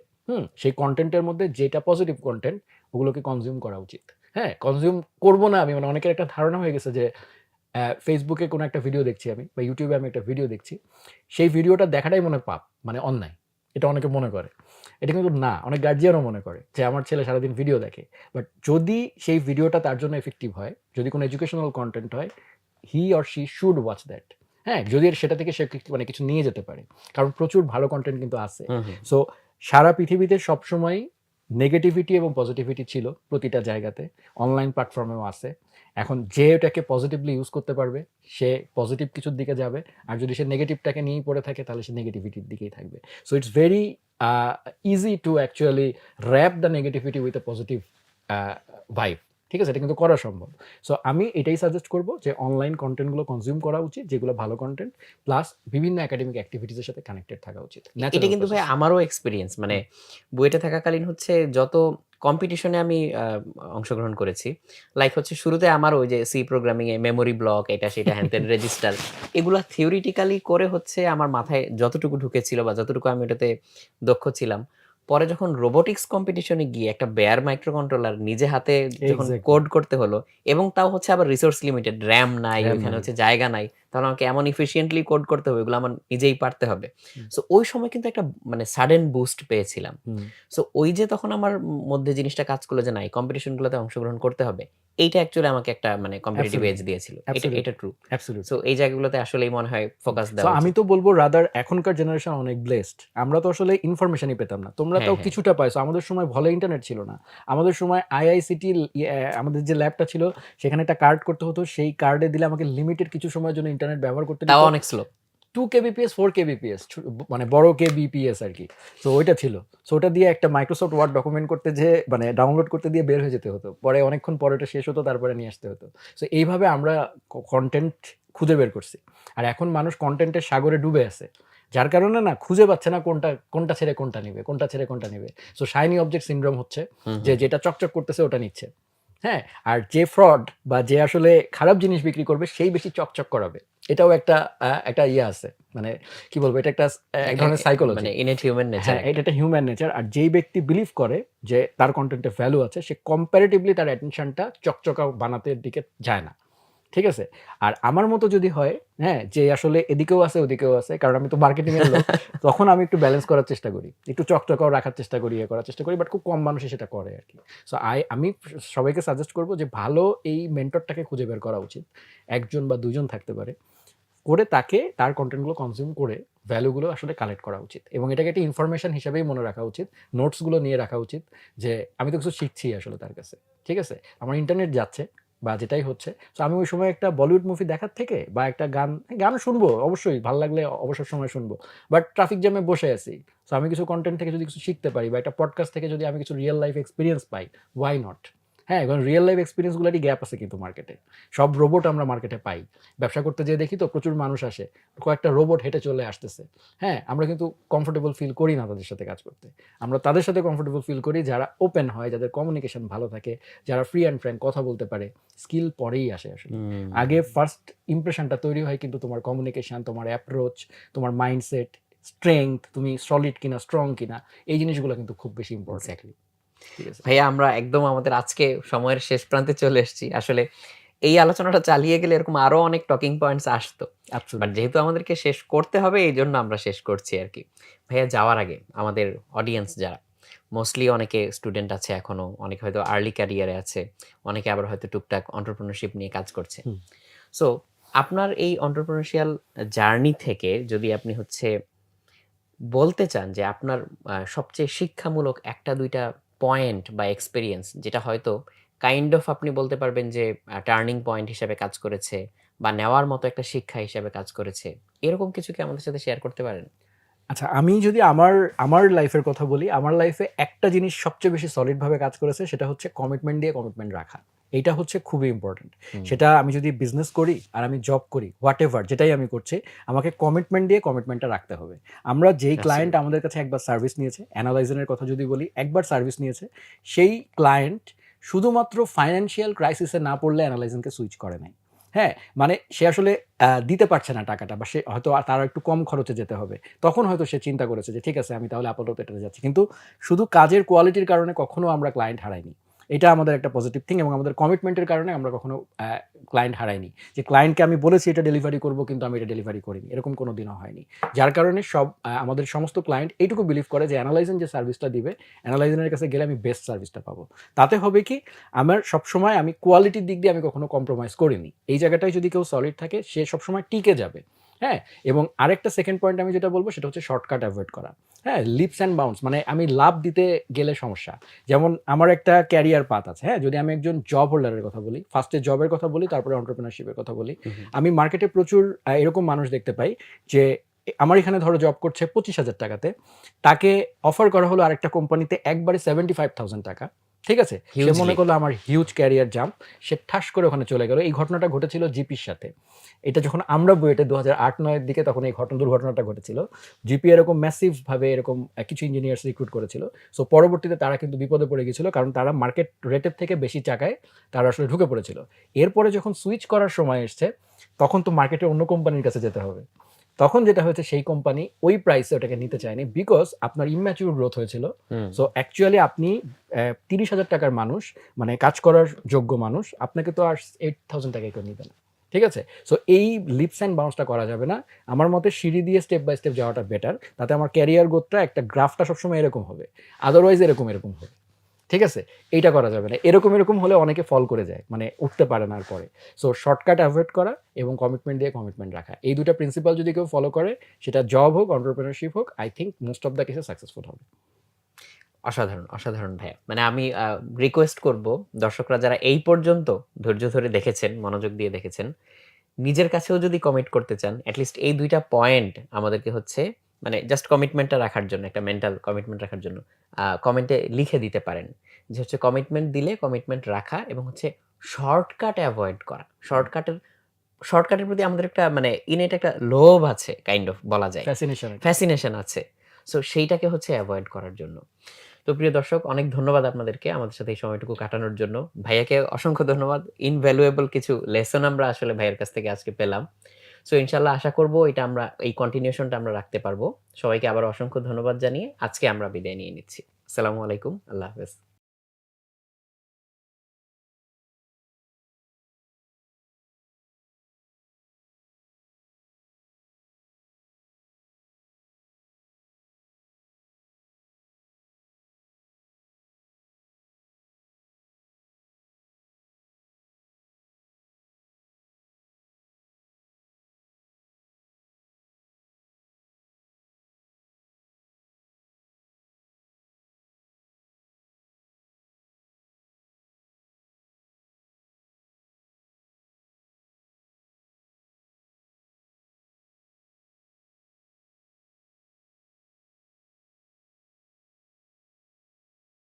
সেই কন্টেন্টের মধ্যে যেটা পজিটিভ কন্টেন্ট, ওগুলোকে কনজিউম করা উচিত। হ্যাঁ, কনজিউম করবো না আমি, মানে অনেকের একটা ধারণা হয়ে গেছে যে ফেসবুকে কোনো একটা ভিডিও দেখছি আমি, বা ইউটিউবে আমি একটা ভিডিও দেখছি, সেই ভিডিওটা দেখাটাই মনে পাপ, মানে অন্যায়। এটা অনেকে মনে করে। এটা কিন্তু না, অনেক গার্জিয়ানও মনে করে যে আমার ছেলে সারাদিন ভিডিও দেখে। বাট যদি সেই ভিডিওটা তার জন্য এফেক্টিভ হয়, যদি কোনো এডুকেশনাল কন্টেন্ট হয়, he or she should watch that. হ্যাঁ, যদি সেটা থেকে সে মানে কিছু নিয়ে যেতে পারে, কারণ প্রচুর ভালো কন্টেন্ট কিন্তু আছে। সো সারা পৃথিবীতে সবসময় নেগেটিভিটি এবং পজিটিভিটি ছিল প্রতিটা জায়গাতে, অনলাইন প্ল্যাটফর্মেও আছে। এখন যে এটাকে পজিটিভলি ইউজ করতে পারবে, সে পজিটিভ কিছুর দিকে যাবে, আর যদি সে নেগেটিভটাকে নিয়েই পড়ে থাকে, তাহলে সে নেগেটিভিটির দিকেই থাকবে। So it's very easy to actually wrap the negativity with a positive vibe, ঠিক আছে, এটা কিন্তু করা সম্ভব। সো আমি এটাই সাজেস্ট করব যে অনলাইন কন্টেন্টগুলো কনজিউম করা উচিত, যেগুলো ভালো কন্টেন্ট, প্লাস বিভিন্ন একাডেমিক অ্যাক্টিভিটিসের সাথে কানেক্টেড থাকা উচিত। এটা কিন্তু ভাই আমারও এক্সপেরিয়েন্স। মানে বুয়েটে থাকাকালীন হচ্ছে যত কম্পিটিশনে আমি অংশগ্রহণ করেছি, লাইক হচ্ছে শুরুতে আমার ওই যে সি প্রোগ্রামিং এ মেমোরি ব্লক, এটা সেটা হ্যান-ত্যান রেজিস্টার, এগুলা থিওরিটিক্যালি করে হচ্ছে আমার মাথায় যতটুকু ঢুকেছিল বা যতটুকু আমি ওটাতে দক্ষ ছিলাম, পরে যখন রোবোটিক্স কম্পিটিশনে গিয়ে একটা বেয়ার মাইক্রো কন্ট্রোলার নিজে হাতে যখন এক্সাক্টলি, কোড করতে হলো, এবং তাও হচ্ছে আবার রিসোর্স লিমিটেড, র্যাম নাই, র্যাম ওইখানে নাই। হচ্ছে জায়গা নাই, তাহলে আমাকে এমন ইফিসিয়েন্টলি কোড করতে হবে, এগুলো আমার নিজেই পারতে হবে। হুম, সো ওই সময় কিন্তু একটা মানে সাডেন বুস্ট পেয়েছিলাম। হুম, সো ওই যে তখন আমার মধ্যে জিনিসটা কাজ করলো যে না, এই কম্পিটিশন গুলোতে অংশগ্রহণ করতে হবে, এইটা অ্যাকচুয়ালি আমাকে একটা মানে কম্পিটিটিভ এজ অ্যাবসোলিউটলি, দিয়েছিল। এটা এটা অ্যাবসোলিউটলি, ট্রু। So absolutely. এই জায়গাগুলোতে আসলেই মনে হয় ফোকাস সো দেওয়া আমি উচিত। তো বলব রাদার এখনকার জেনারেশন অনেক ব্লেসড। আমরা তো আসলে ইনফরমেশনই পেতাম না। তোমরা হ্যাঁ, তাও হ্যাঁ। কিছুটা পাইছো। আমাদের সময় ভালো ইন্টারনেট ছিল না। আমাদের সময় আইআইসিটি আমাদের যে ল্যাবটা ছিল সেখানে একটা কার্ড করতে হতো। সেই কার্ডে দিলে আমাকে লিমিটেড কিছু সময়ের জন্য ইন্টারনেট ব্যবহার করতে তাও দিত। অনেক স্লো। 2 কেবিপিএস, 4 কেবিপিএস মানে বড় কেবিপিএস আরকি। সো ওইটা ছিল। সো ওটা দিয়ে একটা মাইক্রোসফট ওয়ার্ড ডকুমেন্ট করতে যেয়ে মানে ডাউনলোড করতে দিয়ে বের হয়ে যেতে হতো। পরে অনেকক্ষণ পরে ওটা শেষ হতো, তারপরে নিয়ে আসতে হতো। সো এইভাবে আমরা কনটেন্ট খুঁজে বের করছি। আর এখন মানুষ কনটেন্টের সাগরে ডুবে আছে। যার কারণে না খুঁজে পাচ্ছে না কোনটা ছেড়ে কোনটা নিবে, কোনটা ছেড়ে কোনটা নিবে। সো শাইনি অবজেক্ট সিনড্রোম হচ্ছে হুম, যে হুম, হুম। যেটা চকচক করতেছে ওটা নিচ্ছে। হ্যাঁ? আর যে ফ্রড বা যে আসলে খারাপ জিনিস বিক্রি করবে সেই বেশি চকচক করাবে। এটাও একটা ইয়ে আছে। মানে কি বলবো? এটা একটা এক ধরনের সাইকোলজি। মানে ইনেট হিউম্যান নেচার হ্যাঁ, এটা একটা। একটা হিউম্যান নেচার। আর যেই ব্যক্তি বিলিভ করে যে তার কনটেন্টে ভ্যালু আছে, সে কম্প্যারেটিভলি তার অ্যাটেনশনটা চকচকা বানাতে দিকে যায় না। ঠিক আছে? আর আমার মতো যদি হয়, হ্যাঁ? যে আসলে এদিকেও আছে ওদিকেও আছে। কারণ আমি তো মার্কেটিং এর লোক। তখন আমি একটু ব্যালেন্স করার চেষ্টা করি। একটু চকচকাও রাখার চেষ্টা করি, ইয়ে করার চেষ্টা করি। বাট খুব কম মানুষই সেটা করে আরকি। সো আমি সবাইকে সাজেস্ট করব যে ভালো এই মেন্টরটাকে খুঁজে বের করা উচিত। ১ জন বা ২ জন থাকতে পারে। করে তাকে তার কনটেন্ট গুলো কনজিউম করে ভ্যালু গুলো আসলে কালেক্ট করা উচিত। এবং এটাকে একটা ইনফরমেশন হিসেবেই মনে রাখা উচিত। নোটস গুলো নিয়ে রাখা উচিত যে আমি তো কিছু শিখছি আসলে তার কাছে। ঠিক আছে? আমার ইন্টারনেট যাচ্ছে বা যেটাই হচ্ছে। সো আমি ওই সময় একটা বলিউড মুভি দেখার থেকে বা একটা গান শুনবো অবশ্যই ভাল লাগলে অবসর সময় শুনবো। বাট ট্রাফিক জ্যামে বসে আছি। সো আমি কিছু কনটেন্ট থেকে যদি কিছু শিখতে পারি বা একটা পডকাস্ট থেকে যদি আমি কিছু রিয়াল লাইফ এক্সপেরিয়েন্স পাই, ওয়াই নট? হ্যাঁ, এখন রিয়াল লাইফ এক্সপেরিয়েন্স গুলারই গ্যাপ আছে কিন্তু মার্কেটে। সব রোবট আমরা মার্কেটে পাই। ব্যবসা করতে যেয়ে দেখি তো প্রচুর মানুষ আসে। কয়েকটা রোবট হেঁটে চলে আসতেছে। হ্যাঁ? আমরা কিন্তু কমফোর্টেবল ফিল করি না তাদের সাথে কাজ করতে। আমরা তাদের সাথে কমফোর্টেবল ফিল করি যারা ওপেন হয়, যাদের কমিউনিকেশন ভালো থাকে, যারা ফ্রি অ্যান্ড ফ্র্যাঙ্ক কথা বলতে পারে। স্কিল পরেই আসে আসলে। হুম। আগে ফার্স্ট ইমপ্রেশনটা তৈরি হয় কিন্তু তোমার কমিউনিকেশন, তোমার অ্যাপ্রোচ, তোমার মাইন্ডসেট, স্ট্রেংথ, তুমি সলিড কিনা, স্ট্রং কিনা, এই জিনিসগুলো কিন্তু খুব বেশি ইম্পোর্টেন্ট। এক্সাক্টলি। ঠিক আছে? ভাইয়া, আমরা একদম আমাদের আজকে সময়ের শেষ প্রান্তে চলে এসেছি। আসলে এই আলোচনাটা চালিয়ে গেলে এরকম আরো অনেক টকিং পয়েন্টস আসতো। But absolutely. যেহেতু আমাদেরকে শেষ করতে হবে, এইজন্য আমরা শেষ করছি আরকি। ভাইয়া, যাওয়ার আগে আমাদের অডিয়েন্স যারা, মোস্টলি অনেকে স্টুডেন্ট আছে এখনো, অনেকে হয়তো আর্লি ক্যারিয়ারে আছে, অনেকে আবার হয়তো টুকটাক এন্টারপ্রেনিউরশিপ নিয়ে কাজ করছে। হুম। সো আপনার এই এন্টারপ্রেনিউরশিয়াল জার্নি থেকে যদি আপনি হচ্ছে বলতে চান যে আপনার সবচেয়ে শিক্ষামূলক ১ টা ২ টা পয়েন্ট বা এক্সপেরিয়েন্স, যেটা হয়তো কাইন্ড অফ আপনি বলতে পারবেন যে টার্নিং পয়েন্ট হিসেবে কাজ করেছে বা নেওয়ার মতো একটা শিক্ষা হিসেবে কাজ করেছে। এরকম কিছু কি আমাদের সাথে শেয়ার করতে পারেন? আচ্ছা, আমি যদি আমার লাইফের কথা বলি, আমার লাইফে একটা জিনিস সবচেয়ে বেশি সলিড ভাবে কাজ করেছে, সেটা হচ্ছে কমিটমেন্ট দিয়ে কমিটমেন্ট রাখা। এইটা হচ্ছে খুবই ইম্পোর্টেন্ট। হুম, সেটা আমি যদি বিজনেস করি আর আমি জব করি, হোয়াটএভার যেটাই আমি করছি, আমাকে কমিটমেন্ট দিয়ে কমিটমেন্টটা রাখতে হবে। আমরা যেই ক্লায়েন্ট অ্যাবসোলিউটলি। আমাদের কাছে একবার সার্ভিস নিয়েছে, অ্যানালাইজের কথা যদি বলি, একবার সার্ভিস নিয়েছে, সেই ক্লায়েন্ট শুধুমাত্র ফাইন্যান্সিয়াল ক্রাইসিস এ না পড়লে অ্যানালাইজেনকে সুইচ করে নাই। হ্যাঁ? মানে সে আসলে দিতে পারছে না টাকাটা বা সে হয়তো তার একটু কম খরচে যেতে হবে। তখন হয়তো সে চিন্তা করেছে যে ঠিক আছে আমি তাহলে আপাতত এটাতে যাচ্ছি। কিন্তু শুধু কাজের কোয়ালিটির কারণে কখনো আমরা ক্লায়েন্ট হারাইনি। এটা আমাদের একটা পজিটিভ থিং এবং আমাদের কমিটমেন্টের কারণে আমরা কখনো ক্লায়েন্ট হারাইনি। যে ক্লায়েন্টকে আমি বলেছি এটা ডেলিভারি করব কিন্তু আমি এটা ডেলিভারি করিনি। এরকম কোনো দিনও হয়নি। যার কারণে আমাদের সমস্ত ক্লায়েন্ট এইটুকু বিলিভ করে যে অ্যানালাইজেন যে সার্ভিসটা দিবে, অ্যানালাইজেনের কাছে গেলে আমি বেস্ট সার্ভিসটা পাবো। তাতে হবে কি আমার সবসময় আমি কোয়ালিটির দিক দিয়ে আমি কখনো কম্প্রোমাইজ করিনি। এই জায়গাটায় যদি কেউ সলিড থাকে সে সবসময় টিকে যাবে। হ্যাঁ? এবং আরেকটা সেকেন্ড পয়েন্ট আমি যেটা বলব সেটা হচ্ছে শর্টকাট এভয়েড করা। হ্যাঁ? লিপস অ্যান্ড বাউন্স মানে আমি লাফ দিতে গেলে সমস্যা। যেমন আমার একটা ক্যারিয়ার পাথ আছে। হ্যাঁ? যদি আমি একজন জব হোল্ডারের কথা বলি, ফার্স্ট এ জবের কথা বলি, তারপরে এন্টারপ্রেনিউরশিপ এর কথা বলি। হু, হু। আমি মার্কেটে প্রচুর এরকম মানুষ দেখতে পাই যে আমার এখানে ধরো জব করছে ৳২৫,০০০ তে। তাকে অফার করা হলো আরেকটা কোম্পানিতে একবারে ৳75,000। ঠিক আছে? সে হিউজ মনে লিপ। করলো আমার হিউজ ক্যারিয়ার জাম্প। সে ঠাস করে ওখানে চলে গেল। এই ঘটনাটা ঘটেছিল জিপির সাথে। এটা যখন আমরা বুয়েটে ২০০৮-৯ এর দিকে তখন এই দুর্ঘটনাটা ঘটেছিল। জিপি এরকম ম্যাসিভ ভাবে এরকম কিছু ইঞ্জিনিয়ার্স রিক্রুট করেছিল। সো পরবর্তীতে তারা কিন্তু বিপদে পড়ে গেছিল। কারণ তারা মার্কেট রেটের থেকে বেশি টাকায় তারা আসলে ঢুকে পড়েছিল। এরপরে যখন সুইচ করার সময় এসছে, তখন তো মার্কেটে অন্য কোম্পানির কাছে যেতে হবে। তখন যেটা হয়েছে সেই কোম্পানি ওই প্রাইসে ওটাকে নিতে চায়নি বিকজ আপনার ইম্যাচিউর গ্রোথ হয়েছিল। হুম। সো অ্যাকচুয়ালি আপনি 30,000 টাকার মানুষ, মানে কাজ করার যোগ্য মানুষ, আপনাকে তো আর 8,000 টাকায় কেউ নিবে না। ঠিক আছে? সো এই লিপস অ্যান্ড বাউন্সটা করা যাবে না। আমার মতে সিঁড়ি দিয়ে স্টেপ বাই স্টেপ যাওয়াটা বেটার। তাতে আমার ক্যারিয়ার গ্রোথটা একটা গ্রাফটা সবসময় এরকম হবে। আদারওয়াইজ এরকম হবে। ঠিক আছে? এইটা করা যাবে না। এরকম হলে অনেকে ফল করে যায়। মানে উঠতে পারে না আর পরে। সো শর্টকাট এভয়েড করা এবং কমিটমেন্ট দিয়ে কমিটমেন্ট রাখা। এই ২ টা প্রিন্সিপাল যদি কেউ ফলো করে, সেটা জব হোক, এন্টারপ্রেনারশিপ হোক, I think most of the কেসে সাকসেসফুল হবে। অসাধারণ, অসাধারণ ভাইয়া। মানে আমি রিকোয়েস্ট করব দর্শকরা যারা এই পর্যন্ত ধৈর্য ধরে দেখেছেন, মনোযোগ দিয়ে দেখেছেন, নিজের কাছেও যদি কমিট করতে চান, এট লিস্ট এই ২ টা পয়েন্ট আমাদেরকে হচ্ছে মানে জাস্ট কমিটমেন্টটা রাখার জন্য, একটা মেন্টাল কমিটমেন্ট রাখার জন্য কমেন্টে লিখে দিতে পারেন। যে হচ্ছে কমিটমেন্ট দিলে কমিটমেন্ট রাখা এবং হচ্ছে শর্টকাট এভয়েড করা। শর্টকাটের প্রতি আমাদের একটা মানে ইনেট একটা লোভ আছে কাইন্ড অফ বলা যায়। ফ্যাসিনেশন এটা। ফ্যাসিনেশন আছে। সো সেইটাকে হচ্ছে এভয়েড করার জন্য। তো প্রিয় দর্শক অনেক ধন্যবাদ আপনাদেরকে আমাদের সাথে এই সময়টুকু কাটানোর জন্য। ভাইয়াকে অসংখ্য ধন্যবাদ। ইনভ্যালুয়েবল কিছু লেসন আমরা আসলে ভাইয়ের কাছ থেকে আজকে পেলাম। সো ইনশাআল্লাহ আশা করব এটা আমরা এই কন্টিনিউশনটা আমরা রাখতে পারবো। সবাইকে আবার অসংখ্য ধন্যবাদ জানিয়ে আজকে আমরা বিদায় নিয়ে নিচ্ছি। আসসালামু আলাইকুম। আল্লাহ হাফেজ।